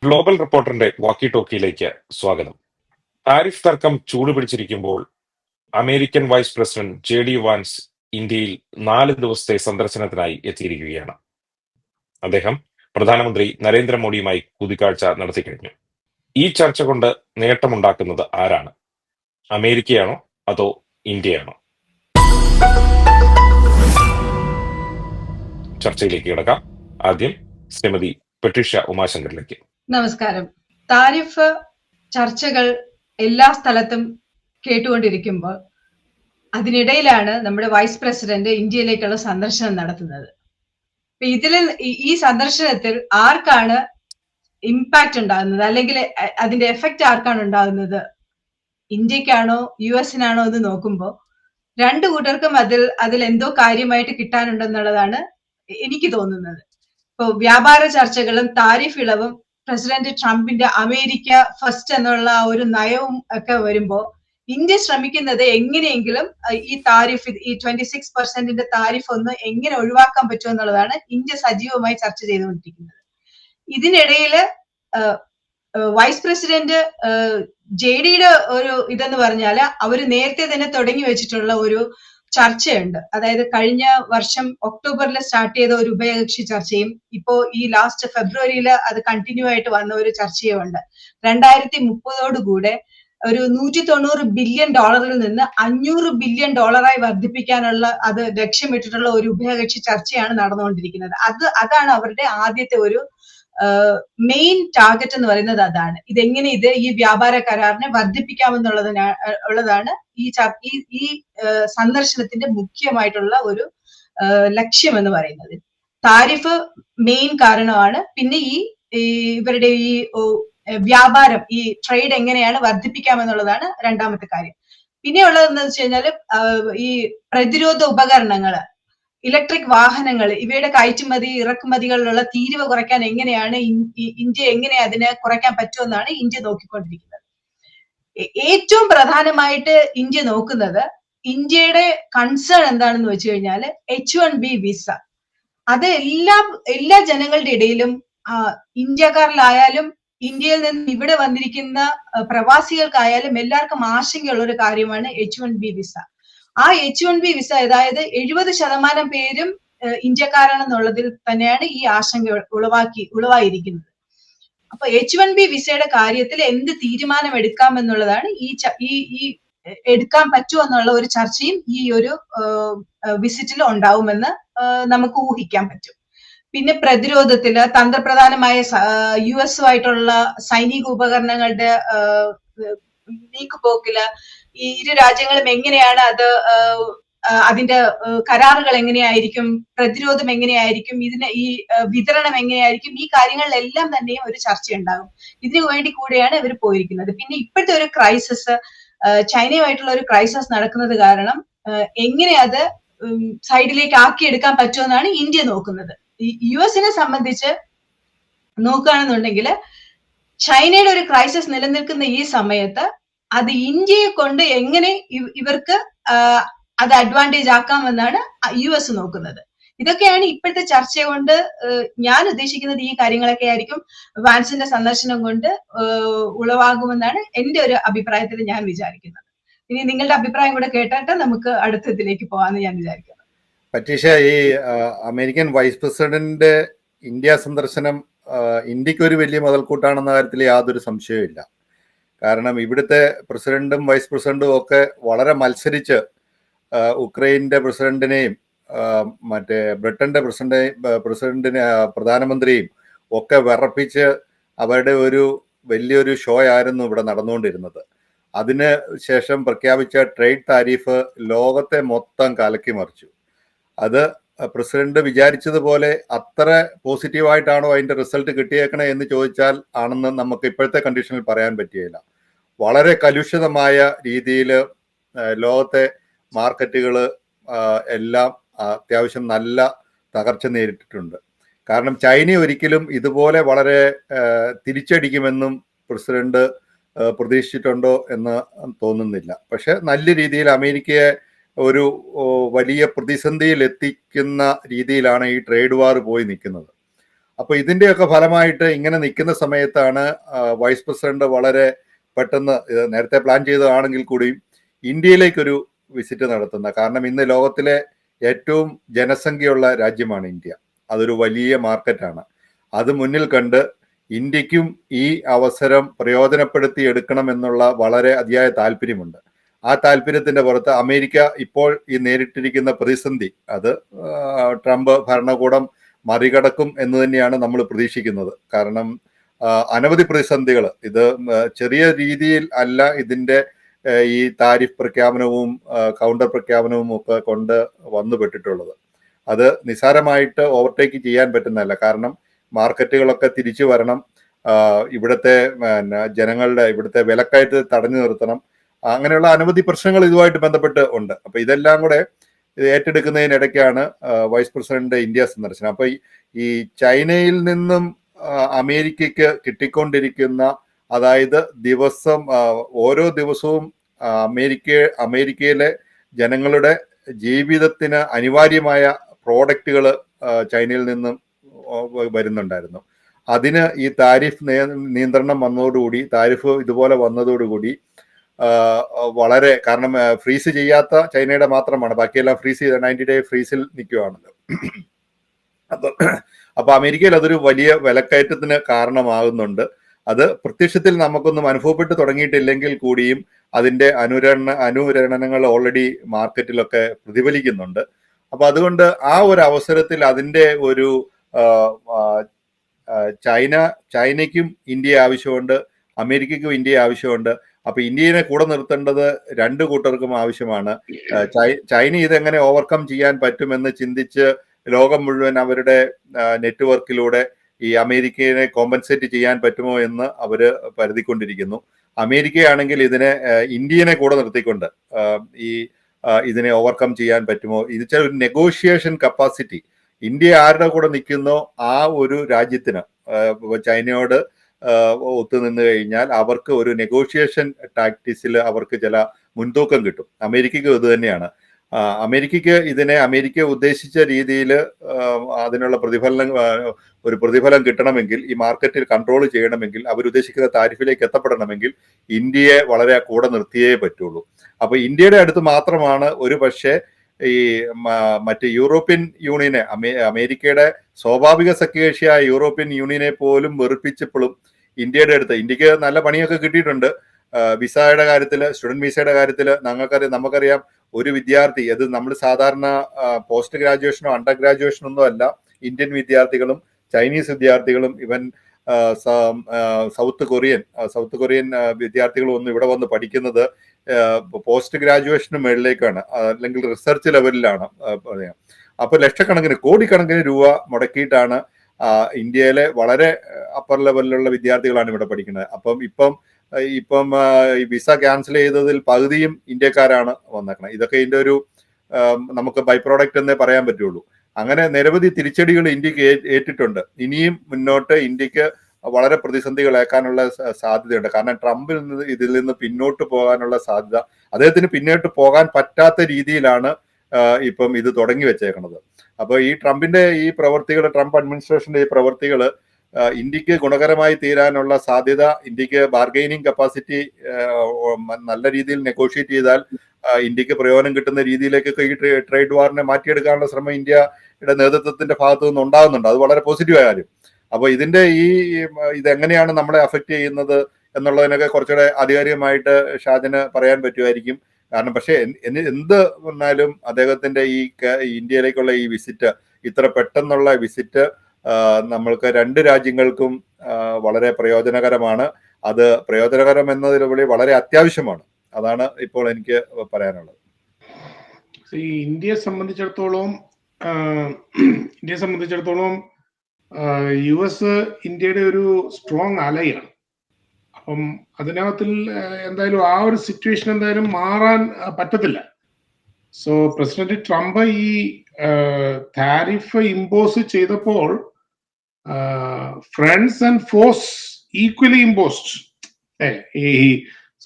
Global റിപ്പോർട്ടറിന്റെ വാക്കി ടോക്കിയിലേക്ക് സ്വാഗതം. Tariff തർക്കം ചൂടുപിടിച്ചിരിക്കുമ്പോൾ American vice president JD Vance ഇന്ത്യയിൽ 4 ദിവസത്തെ സന്ദർശനത്തിനായി എത്തിയിരിക്കുകയാണ്. അദ്ദേഹം പ്രധാനമന്ത്രി നരേന്ദ്രമോദിയുമായി കൂടിക്കാഴ്ച നടത്തിക്കഴിഞ്ഞു. ഈ ചർച്ച കൊണ്ട് നേട്ടമുണ്ടാക്കുന്നത് ആരാണ്? അമേരിക്കയാണോ അതോ ഇന്ത്യയാണോ? ചർച്ചയിലേക്ക് കിടക്കാം. ആദ്യം ശ്രീമതി പെട്രീഷ്യ ഉമാശങ്കറിലേക്ക്. നമസ്കാരം. താരിഫ് ചർച്ചകൾ എല്ലാ സ്ഥലത്തും കേട്ടുകൊണ്ടിരിക്കുമ്പോൾ അതിനിടയിലാണ് നമ്മുടെ വൈസ് പ്രസിഡന്റ് ഇന്ത്യയിലേക്കുള്ള സന്ദർശനം നടത്തുന്നത്. ഈ സന്ദർശനത്തിൽ ആർക്കാണ് ഇമ്പാക്റ്റ് ഉണ്ടാകുന്നത്, അല്ലെങ്കിൽ അതിന്റെ എഫക്റ്റ് ആർക്കാണ് ഉണ്ടാകുന്നത്? ഇന്ത്യക്കാണോ US-നാണോ എന്ന് നോക്കുമ്പോൾ രണ്ടു കൂട്ടർക്കും അതിൽ എന്തോ കാര്യമായിട്ട് കിട്ടാനുണ്ടെന്നുള്ളതാണ് എനിക്ക് തോന്നുന്നത്. ഇപ്പൊ വ്യാപാര ചർച്ചകളും താരിഫ് ഇളവും പ്രസിഡന്റ് ട്രംപിന്റെ അമേരിക്ക ഫസ്റ്റ് എന്നുള്ള ഒരു നയവും ഒക്കെ വരുമ്പോ ഇന്ത്യ ശ്രമിക്കുന്നത് എങ്ങനെയെങ്കിലും ഈ താരിഫ്, ഈ 26% താരിഫ് ഒന്ന് എങ്ങനെ ഒഴിവാക്കാൻ പറ്റുമോ എന്നുള്ളതാണ് ഇന്ത്യ സജീവമായി ചർച്ച ചെയ്തുകൊണ്ടിരിക്കുന്നത്. ഇതിനിടയിൽ വൈസ് പ്രസിഡന്റ് JDയുടെ ഒരു ഇതെന്ന് പറഞ്ഞാല് അവര് നേരത്തെ തന്നെ തുടങ്ങി വെച്ചിട്ടുള്ള ഒരു ചർച്ചയുണ്ട്. അതായത് കഴിഞ്ഞ വർഷം ഒക്ടോബറിൽ സ്റ്റാർട്ട് ചെയ്ത ഒരു ഉഭയകക്ഷി ചർച്ചയും ഇപ്പോ ഈ ലാസ്റ്റ് ഫെബ്രുവരിയിൽ അത് കണ്ടിന്യൂ ആയിട്ട് വന്ന ഒരു ചർച്ചയും ഉണ്ട്. 2030 ഒരു $190 ബില്യൺ നിന്ന് $500 ബില്യൺ വർദ്ധിപ്പിക്കാനുള്ള അത് ലക്ഷ്യമിട്ടിട്ടുള്ള ഒരു ഉഭയകക്ഷി ചർച്ചയാണ് നടന്നുകൊണ്ടിരിക്കുന്നത്. അതാണ് അവരുടെ ആദ്യത്തെ ഒരു മെയിൻ ടാർഗറ്റ് എന്ന് പറയുന്നത്. അതാണ് ഇതെങ്ങനെ ഈ വ്യാപാര കരാറിനെ വർദ്ധിപ്പിക്കാമെന്നുള്ളതാണ് ഈ സന്ദർശനത്തിന്റെ മുഖ്യമായിട്ടുള്ള ഒരു ലക്ഷ്യം എന്ന് പറയുന്നത്. താരിഫ് മെയിൻ കാരണമാണ്. പിന്നെ ഇവരുടെ ഈ വ്യാപാരം, ഈ ട്രേഡ് എങ്ങനെയാണ് വർദ്ധിപ്പിക്കാമെന്നുള്ളതാണ് രണ്ടാമത്തെ കാര്യം. പിന്നെ ഉള്ളതെന്ന് വെച്ച് കഴിഞ്ഞാൽ ഈ പ്രതിരോധ ഉപകരണങ്ങള്, ഇലക്ട്രിക് വാഹനങ്ങൾ, ഇവയുടെ കയറ്റുമതി ഇറക്കുമതികളിലുള്ള തീരുവ കുറയ്ക്കാൻ എങ്ങനെയാണ് ഇന്ത്യ അതിനെ കുറയ്ക്കാൻ പറ്റുമെന്നാണ് ഇന്ത്യ നോക്കിക്കൊണ്ടിരിക്കുന്നത്. ഏറ്റവും പ്രധാനമായിട്ട് ഇന്ത്യ നോക്കുന്നത്, ഇന്ത്യയുടെ കൺസേൺ എന്താണെന്ന് വെച്ച് കഴിഞ്ഞാൽ H1B വിസ. അത് എല്ലാ ജനങ്ങളുടെ ഇടയിലും, ഇന്ത്യക്കാരിലായാലും ഇന്ത്യയിൽ നിന്ന് ഇവിടെ വന്നിരിക്കുന്ന പ്രവാസികൾക്കായാലും എല്ലാവർക്കും ആശങ്കയുള്ള ഒരു കാര്യമാണ് H1B വിസ. ആ H1B വിസ, അതായത് 70% പേരും ഇന്ത്യക്കാരാണെന്നുള്ളതിൽ തന്നെയാണ് ഈ ആശങ്ക ഉളവായിരിക്കുന്നത്. അപ്പൊ H1B വിസയുടെ കാര്യത്തിൽ എന്ത് തീരുമാനം എടുക്കാമെന്നുള്ളതാണ് ഈ എടുക്കാൻ പറ്റുമെന്നുള്ള ഒരു ചർച്ചയും ഈ ഒരു വിസിറ്റിൽ ഉണ്ടാവുമെന്ന് നമുക്ക് ഊഹിക്കാൻ പറ്റും. പിന്നെ പ്രതിരോധത്തില് തന്ത്രപ്രധാനമായ US-ആയിട്ടുള്ള സൈനിക ഉപകരണങ്ങളുടെ നീക്കുപോക്കില് ഈ ഇരു രാജ്യങ്ങളും എങ്ങനെയാണ് അതിന്റെ കരാറുകൾ എങ്ങനെയായിരിക്കും, പ്രതിരോധം എങ്ങനെയായിരിക്കും, ഈ വിതരണം എങ്ങനെയായിരിക്കും, ഈ കാര്യങ്ങളിലെല്ലാം തന്നെയും ഒരു ചർച്ചയുണ്ടാകും. ഇതിനു വേണ്ടി കൂടെയാണ് ഇവർ പോയിരിക്കുന്നത്. പിന്നെ ഇപ്പോഴത്തെ ഒരു ക്രൈസിസ്, ചൈനയുമായിട്ടുള്ള ഒരു ക്രൈസിസ് നടക്കുന്നത് കാരണം എങ്ങനെ അത് സൈഡിലേക്ക് ആക്കിയെടുക്കാൻ പറ്റുമെന്നാണ് ഇന്ത്യ നോക്കുന്നത്. US-നെ സംബന്ധിച്ച് നോക്കുകയാണെന്നുണ്ടെങ്കിൽ ചൈനയുടെ ഒരു ക്രൈസിസ് നിലനിൽക്കുന്ന ഈ സമയത്ത് അത് ഇന്ത്യയെ കൊണ്ട് എങ്ങനെ ഇവർക്ക് അത് അഡ്വാൻറ്റേജ് ആക്കാമെന്നാണ് US നോക്കുന്നത്. ഇതൊക്കെയാണ് ഇപ്പോഴത്തെ ചർച്ച കൊണ്ട് ഞാൻ ഉദ്ദേശിക്കുന്നത്. ഈ കാര്യങ്ങളൊക്കെ ആയിരിക്കും വാൻസിന്റെ സന്ദർശനം കൊണ്ട് ഉളവാകുമെന്നാണ് എന്റെ ഒരു അഭിപ്രായത്തിൽ ഞാൻ വിചാരിക്കുന്നത്. ഇനി നിങ്ങളുടെ അഭിപ്രായം കൂടെ കേട്ടിട്ട് നമുക്ക് അടുത്തതിലേക്ക് പോകാമെന്ന് ഞാൻ വിചാരിക്കുന്നു. പറ്റീഷ, ഈ അമേരിക്കൻ വൈസ് പ്രസിഡന്റ് ഇന്ത്യ സന്ദർശനം ഇന്ത്യക്ക് ഒരു വലിയ മുതൽക്കൂട്ടാണെന്ന കാര്യത്തിൽ യാതൊരു സംശയവുമില്ല. കാരണം ഇവിടുത്തെ പ്രസിഡന്റും വൈസ് പ്രസിഡന്റും ഒക്കെ വളരെ മത്സരിച്ച് ഉക്രൈൻ്റെ പ്രസിഡന്റിനെയും മറ്റേ ബ്രിട്ടന്റെ പ്രധാനമന്ത്രിയും ഒക്കെ വിറപ്പിച്ച് അവരുടെ ഒരു വലിയൊരു ഷോ ആയിരുന്നു ഇവിടെ നടന്നുകൊണ്ടിരുന്നത്. അതിന് ശേഷം പ്രഖ്യാപിച്ച ട്രേഡ് താരിഫ് ലോകത്തെ മൊത്തം കലക്കി മറിച്ചു. അത് പ്രസിഡന്റ് വിചാരിച്ചതുപോലെ അത്ര പോസിറ്റീവായിട്ടാണോ അതിന്റെ റിസൾട്ട് കിട്ടിയേക്കണേ എന്ന് ചോദിച്ചാൽ ആണെന്ന് നമുക്ക് ഇപ്പോഴത്തെ കണ്ടീഷനിൽ പറയാൻ പറ്റുകയില്ല. വളരെ കലുഷിതമായ രീതിയിൽ ലോകത്തെ മാർക്കറ്റുകൾ എല്ലാം അത്യാവശ്യം നല്ല തകർച്ച നേരിട്ടിട്ടുണ്ട്. കാരണം ചൈന ഒരിക്കലും ഇതുപോലെ വളരെ തിരിച്ചടിക്കുമെന്നും പ്രസിഡന്റ് പ്രതീക്ഷിച്ചിട്ടുണ്ടോ എന്ന് തോന്നുന്നില്ല. പക്ഷെ നല്ല രീതിയിൽ അമേരിക്കയെ ഒരു വലിയ പ്രതിസന്ധിയിൽ എത്തിക്കുന്ന രീതിയിലാണ് ഈ ട്രേഡ് വാർ പോയി നിൽക്കുന്നത്. അപ്പൊ ഇതിന്റെയൊക്കെ ഫലമായിട്ട് ഇങ്ങനെ നിൽക്കുന്ന സമയത്താണ് വൈസ് പ്രസിഡന്റ് വളരെ പെട്ടെന്ന്, ഇത് നേരത്തെ പ്ലാൻ ചെയ്തതാണെങ്കിൽ കൂടിയും, ഇന്ത്യയിലേക്കൊരു വിസിറ്റ് നടത്തുന്നത്. കാരണം ഇന്ന് ലോകത്തിലെ ഏറ്റവും ജനസംഖ്യയുള്ള രാജ്യമാണ് ഇന്ത്യ. അതൊരു വലിയ മാർക്കറ്റാണ്. അത് മുന്നിൽ കണ്ട് ഇന്ത്യക്കും ഈ അവസരം പ്രയോജനപ്പെടുത്തി എടുക്കണം എന്നുള്ള വളരെ അതിയായ താല്പര്യമുണ്ട്. ആ താല്പര്യത്തിന്റെ പുറത്ത് അമേരിക്ക ഇപ്പോൾ ഈ നേരിട്ടിരിക്കുന്ന പ്രതിസന്ധി അത് ട്രംപ് ഭരണകൂടം മറികടക്കും എന്ന് തന്നെയാണ് നമ്മൾ പ്രതീക്ഷിക്കുന്നത്. കാരണം അനവധി പ്രതിസന്ധികൾ, ഇത് ചെറിയ രീതിയിൽ അല്ല ഇതിന്റെ ഈ താരിഫ് പ്രഖ്യാപനവും കൗണ്ടർ പ്രഖ്യാപനവും ഒക്കെ കൊണ്ട് വന്നുപെട്ടിട്ടുള്ളത്. അത് നിസ്സാരമായിട്ട് ഓവർടേക്ക് ചെയ്യാൻ പറ്റുന്നതല്ല. കാരണം മാർക്കറ്റുകളൊക്കെ തിരിച്ചു വരണം, ഇവിടുത്തെ ജനങ്ങളുടെ ഇവിടുത്തെ വിലക്കയറ്റ് തടഞ്ഞു നിർത്തണം, അങ്ങനെയുള്ള അനവധി പ്രശ്നങ്ങൾ ഇതുമായിട്ട് ബന്ധപ്പെട്ട് ഉണ്ട്. അപ്പൊ ഇതെല്ലാം കൂടെ ഏറ്റെടുക്കുന്നതിനിടയ്ക്കാണ് വൈസ് പ്രസിഡന്റ് ഇന്ത്യ സന്ദർശനം. അപ്പൊ ഈ ചൈനയിൽ നിന്നും അമേരിക്കയ്ക്ക് കിട്ടിക്കൊണ്ടിരിക്കുന്ന, അതായത് ഓരോ ദിവസവും അമേരിക്കയിലെ ജനങ്ങളുടെ ജീവിതത്തിന് അനിവാര്യമായ പ്രോഡക്റ്റുകൾ ചൈനയിൽ നിന്നും വരുന്നുണ്ടായിരുന്നു. അതിന് ഈ താരിഫ് നിയന്ത്രണം വന്നതോടുകൂടി, താരിഫ് ഇതുപോലെ വന്നതോടുകൂടി വളരെ, കാരണം ഫ്രീസ് ചെയ്യാത്ത ചൈനയുടെ മാത്രമാണ്, ബാക്കിയെല്ലാം ഫ്രീസ് ചെയ്ത 90 ഡേ ഫ്രീസിൽ നിൽക്കുകയാണല്ലോ. അപ്പൊ അമേരിക്കയിൽ അതൊരു വലിയ വിലക്കയറ്റത്തിന് കാരണമാകുന്നുണ്ട്. അത് പ്രത്യക്ഷത്തിൽ നമുക്കൊന്നും അനുഭവപ്പെട്ട് തുടങ്ങിയിട്ടില്ലെങ്കിൽ കൂടിയും അതിന്റെ അനുരണനങ്ങൾ ഓൾറെഡി മാർക്കറ്റിലൊക്കെ പ്രതിഫലിക്കുന്നുണ്ട്. അപ്പൊ അതുകൊണ്ട് ആ ഒരു അവസരത്തിൽ അതിന്റെ ഒരു ചൈനയ്ക്കും ഇന്ത്യയെ ആവശ്യമുണ്ട്, അമേരിക്കയ്ക്കും ഇന്ത്യയെ ആവശ്യമുണ്ട്. അപ്പൊ ഇന്ത്യയെ കൂടെ നിർത്തേണ്ടത് രണ്ടു കൂട്ടർക്കും ആവശ്യമാണ്. ചൈന ഇതെങ്ങനെ ഓവർകം ചെയ്യാൻ പറ്റുമെന്ന് ചിന്തിച്ച് ലോകം മുഴുവൻ അവരുടെ നെറ്റ്വർക്കിലൂടെ ഈ അമേരിക്കയെ കോമ്പൻസേറ്റ് ചെയ്യാൻ പറ്റുമോ എന്ന് അവര് പരതിക്കൊണ്ടിരിക്കുന്നു. അമേരിക്കയാണെങ്കിൽ ഇന്ത്യയെ കൂടെ നിർത്തിക്കൊണ്ട് ഇതിനെ ഓവർകം ചെയ്യാൻ പറ്റുമോ, ഇത് ഒരു നെഗോഷിയേഷൻ കപ്പാസിറ്റി ഇന്ത്യ ആരുടെ കൂടെ നിൽക്കുന്നോ ആ ഒരു രാജ്യത്തിന് ചൈനയോട് ഒത്തുനിന്ന് കഴിഞ്ഞാൽ അവർക്ക് ഒരു നെഗോഷിയേഷൻ ടാക്ടിക്സിൽ അവർക്ക് ചില മുൻതൂക്കം കിട്ടും. അമേരിക്കയ്ക്ക് ഇത് തന്നെയാണ്. അമേരിക്ക ഉദ്ദേശിച്ച രീതിയിൽ അതിനുള്ള പ്രതിഫലം കിട്ടണമെങ്കിൽ, ഈ മാർക്കറ്റിൽ കൺട്രോൾ ചെയ്യണമെങ്കിൽ, അവരുദ്ദേശിക്കുന്ന താരിഫിലേക്ക് എത്തപ്പെടണമെങ്കിൽ ഇന്ത്യയെ വളരെ കൂടെ നിർത്തിയേ പറ്റുള്ളൂ. അപ്പൊ ഇന്ത്യയുടെ അടുത്ത് മാത്രമാണ് ഒരു പക്ഷേ ഈ മറ്റ് യൂറോപ്യൻ യൂണിയനെ, അമേരിക്കയുടെ സ്വാഭാവിക സഖ്യകക്ഷിയായ യൂറോപ്യൻ യൂണിയനെ പോലും വെറുപ്പിച്ചപ്പോഴും ഇന്ത്യക്ക് നല്ല പണിയൊക്കെ കിട്ടിയിട്ടുണ്ട്. വിസയുടെ കാര്യത്തിൽ, സ്റ്റുഡന്റ് വിസയുടെ കാര്യത്തിൽ നമുക്കറിയാം, ഒരു വിദ്യാർത്ഥി, അത് നമ്മൾ സാധാരണ പോസ്റ്റ് ഗ്രാജുവേഷനോ അണ്ടർ ഗ്രാജുവേഷനോ ഒന്നും അല്ല, ഇന്ത്യൻ വിദ്യാർത്ഥികളും ചൈനീസ് വിദ്യാർത്ഥികളും ഇവൻ സൗത്ത് കൊറിയൻ വിദ്യാർത്ഥികളും ഒന്നും ഇവിടെ വന്ന് പഠിക്കുന്നത് പോസ്റ്റ് ഗ്രാജുവേഷന് മുകളിലേക്കാണ്, അല്ലെങ്കിൽ റിസർച്ച് ലെവലിലാണ്. അപ്പൊ ലക്ഷക്കണക്കിന് കോടിക്കണക്കിന് രൂപ മുടക്കിയിട്ടാണ് ഇന്ത്യയിലെ വളരെ അപ്പർ ലെവലിലുള്ള വിദ്യാർത്ഥികളാണ് ഇവിടെ പഠിക്കുന്നത്. ഇപ്പം വിസ ക്യാൻസൽ ചെയ്തതിൽ പകുതിയും ഇന്ത്യക്കാരാണ് വന്നേക്കുന്നത്. ഇതൊക്കെ ഇതിന്റെ ഒരു നമുക്ക് ബൈ പ്രോഡക്റ്റ് എന്നേ പറയാൻ പറ്റുള്ളൂ. അങ്ങനെ നിരവധി തിരിച്ചടികൾ ഇന്ത്യക്ക് ഏറ്റിട്ടുണ്ട്. ഇനിയും മുന്നോട്ട് ഇന്ത്യക്ക് വളരെ പ്രതിസന്ധികളേക്കാനുള്ള സാധ്യതയുണ്ട്. കാരണം ട്രംപിൽ നിന്ന് ഇതിൽ നിന്ന് പിന്നോട്ട് പോകാനുള്ള സാധ്യത, അദ്ദേഹത്തിന് പിന്നോട്ട് പോകാൻ പറ്റാത്ത രീതിയിലാണ് ഇപ്പം ഇത് തുടങ്ങി വെച്ചേക്കുന്നത്. അപ്പൊ ഈ ട്രംപിന്റെ ഈ പ്രവൃത്തികൾ, ട്രംപ് അഡ്മിനിസ്ട്രേഷന്റെ ഈ പ്രവൃത്തികൾ ഇന്ത്യക്ക് ഗുണകരമായി തീരാനുള്ള സാധ്യത, ഇന്ത്യക്ക് ബാർഗൈനിങ് കപ്പാസിറ്റി നല്ല രീതിയിൽ നെഗോഷിയേറ്റ് ചെയ്താൽ ഇന്ത്യക്ക് പ്രയോജനം കിട്ടുന്ന രീതിയിലേക്കൊക്കെ ഈ ട്രേഡ് വാറിനെ മാറ്റിയെടുക്കാനുള്ള ശ്രമം ഇന്ത്യയുടെ നേതൃത്വത്തിന്റെ ഭാഗത്തു നിന്ന് ഉണ്ടാകുന്നുണ്ട്. അത് വളരെ പോസിറ്റീവായ കാര്യം. അപ്പൊ ഇതെങ്ങനെയാണ് നമ്മളെ അഫക്റ്റ് ചെയ്യുന്നത് എന്നുള്ളതിനൊക്കെ കുറച്ചുകൂടെ ആധികാരികമായിട്ട് ഷാജന് പറയാൻ പറ്റുമായിരിക്കും. കാരണം പക്ഷേ എന്ത് വന്നാലും അദ്ദേഹത്തിന്റെ ഈ ഇന്ത്യയിലേക്കുള്ള ഈ വിസിറ്റ്, ഇത്ര പെട്ടെന്നുള്ള വിസിറ്റ് നമ്മൾക്ക് രണ്ട് രാജ്യങ്ങൾക്കും വളരെ പ്രയോജനകരമാണ്. അത് പ്രയോജനകരം എന്നതിലുപരി വളരെ അത്യാവശ്യമാണ്. അതാണ് ഇപ്പോൾ എനിക്ക് പറയാനുള്ളത്. ഇന്ത്യയെ സംബന്ധിച്ചിടത്തോളം US ഇന്ത്യയുടെ ഒരു സ്ട്രോങ് അലയാണ്. അപ്പം അതിനകത്തിൽ എന്തായാലും ആ ഒരു സിറ്റുവേഷൻ എന്തായാലും മാറാൻ പറ്റത്തില്ല. സോ പ്രസിഡന്റ് ട്രംപ് ഈ താരിഫ് ഇമ്പോസ് ചെയ്തപ്പോൾ friends and FOSS equally imposed. ഈ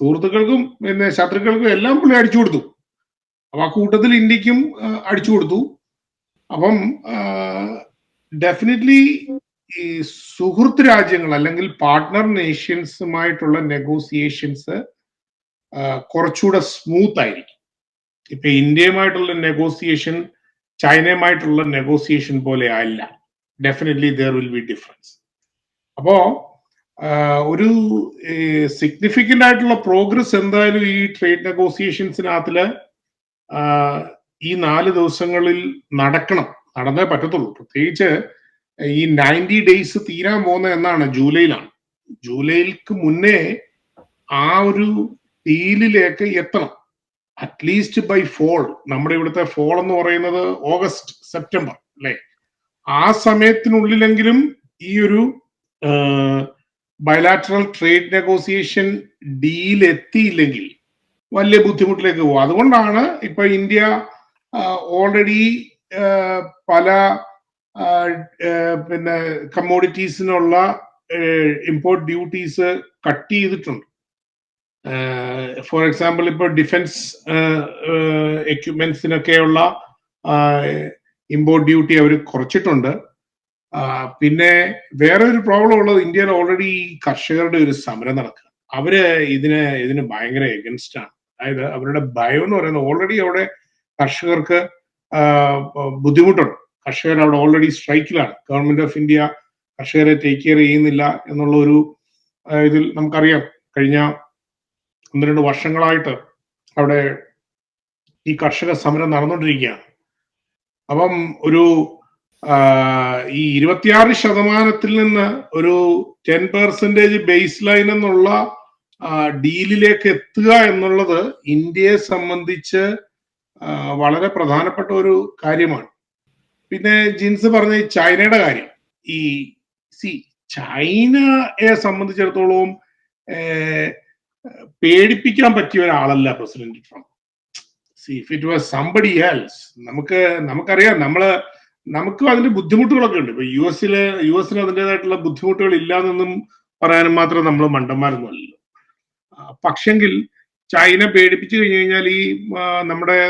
സുഹൃത്തുക്കൾക്കും പിന്നെ ശത്രുക്കൾക്കും എല്ലാം പുള്ളി അടിച്ചു കൊടുത്തു. അപ്പൊ ആ കൂട്ടത്തിൽ ഇന്ത്യക്കും അടിച്ചു കൊടുത്തു. അപ്പം ഡെഫിനറ്റ്ലി ഈ സുഹൃത്ത് രാജ്യങ്ങൾ അല്ലെങ്കിൽ പാർട്ട്ണർ നേഷൻസുമായിട്ടുള്ള നെഗോസിയേഷൻസ് കുറച്ചുകൂടെ സ്മൂത്ത് ആയിരിക്കും. ഇപ്പൊ ഇന്ത്യയുമായിട്ടുള്ള നെഗോസിയേഷൻ ചൈനയുമായിട്ടുള്ള നെഗോസിയേഷൻ പോലെ അല്ല. Definitely there will be difference. അപ്പോ ഒരു സിഗ്നിഫിക്കന്റ് ആയിട്ടുള്ള പ്രോഗ്രസ് എന്തായാലും ഈ ട്രേഡ് നെഗോസിയേഷൻസിനകത്തില് ഈ 4 ദിവസങ്ങളിൽ നടന്നേ പറ്റത്തുള്ളൂ. പ്രത്യേകിച്ച് ഈ 90 ഡേയ്സ് തീരാൻ പോകുന്ന എന്നാണ്, ജൂലൈയിലാണ്. ജൂലൈക്ക് മുന്നേ ആ ഒരു ഡീലിലേക്ക് എത്തണം, അറ്റ്ലീസ്റ്റ് ബൈ ഫോൾ. നമ്മുടെ ഇവിടുത്തെ ഫോൾ എന്ന് പറയുന്നത് ഓഗസ്റ്റ് സെപ്റ്റംബർ അല്ലെ? ആ സമയത്തിനുള്ളിലെങ്കിലും ഈ ഒരു ബയലാറ്ററൽ ട്രേഡ് നെഗോസിയേഷൻ ഡീൽ എത്തിയില്ലെങ്കിൽ വലിയ ബുദ്ധിമുട്ടിലേക്ക് പോകും. അതുകൊണ്ടാണ് ഇപ്പൊ ഇന്ത്യ ഓൾറെഡി പല പിന്നെ കമ്മോഡിറ്റീസിനുള്ള ഇമ്പോർട്ട് ഡ്യൂട്ടീസ് കട്ട് ചെയ്തിട്ടുണ്ട്. ഫോർ എക്സാമ്പിൾ ഇപ്പൊ ഡിഫൻസ് എക്യുപ്മെന്റ്സിനൊക്കെയുള്ള ഇമ്പോർട്ട് ഡ്യൂട്ടി അവർ കുറച്ചിട്ടുണ്ട്. പിന്നെ വേറെ ഒരു പ്രോബ്ലം ഉള്ളത്, ഇന്ത്യയിൽ ഓൾറെഡി കർഷകരുടെ ഒരു സമരം നടക്കുക. അവര് ഇതിന് ഭയങ്കര എഗൻസ്റ്റ് ആണ്. അതായത് അവരുടെ ഭയം എന്ന് പറയുന്നത്, ഓൾറെഡി അവിടെ കർഷകർക്ക് ബുദ്ധിമുട്ടുണ്ട്. കർഷകർ അവിടെ ഓൾറെഡി സ്ട്രൈക്കിലാണ്. ഗവൺമെന്റ് ഓഫ് ഇന്ത്യ കർഷകരെ ടേക്ക് കെയർ ചെയ്യുന്നില്ല എന്നുള്ള ഒരു ഇതിൽ നമുക്കറിയാം. കഴിഞ്ഞ 1-2 വർഷങ്ങളായിട്ട് അവിടെ ഈ കർഷക സമരം നടന്നുകൊണ്ടിരിക്കുകയാണ്. അപ്പം ഒരു ഈ 26% നിന്ന് ഒരു 10% ബേസ് ലൈൻ എന്നുള്ള ഡീലിലേക്ക് എത്തുക എന്നുള്ളത് ഇന്ത്യയെ സംബന്ധിച്ച് വളരെ പ്രധാനപ്പെട്ട ഒരു കാര്യമാണ്. പിന്നെ ജിൻസ് പറഞ്ഞ ചൈനയുടെ കാര്യം, ഈ ചൈനയെ സംബന്ധിച്ചിടത്തോളം പേടിപ്പിക്കാൻ പറ്റിയ ഒരാളല്ല president Trump. If it was somebody else, നമുക്കറിയാം, നമുക്ക് അതിന്റെ ബുദ്ധിമുട്ടുകളൊക്കെ ഉണ്ട്. ഇപ്പൊ യുഎസിന് അതിൻ്റെതായിട്ടുള്ള ബുദ്ധിമുട്ടുകൾ ഇല്ലാന്നൊന്നും പറയാനും മാത്രം നമ്മൾ മണ്ടന്മാരൊന്നും അല്ലല്ലോ. പക്ഷെങ്കിൽ ചൈന പേടിപ്പിച്ചു കഴിഞ്ഞു കഴിഞ്ഞാൽ ഈ നമ്മുടെ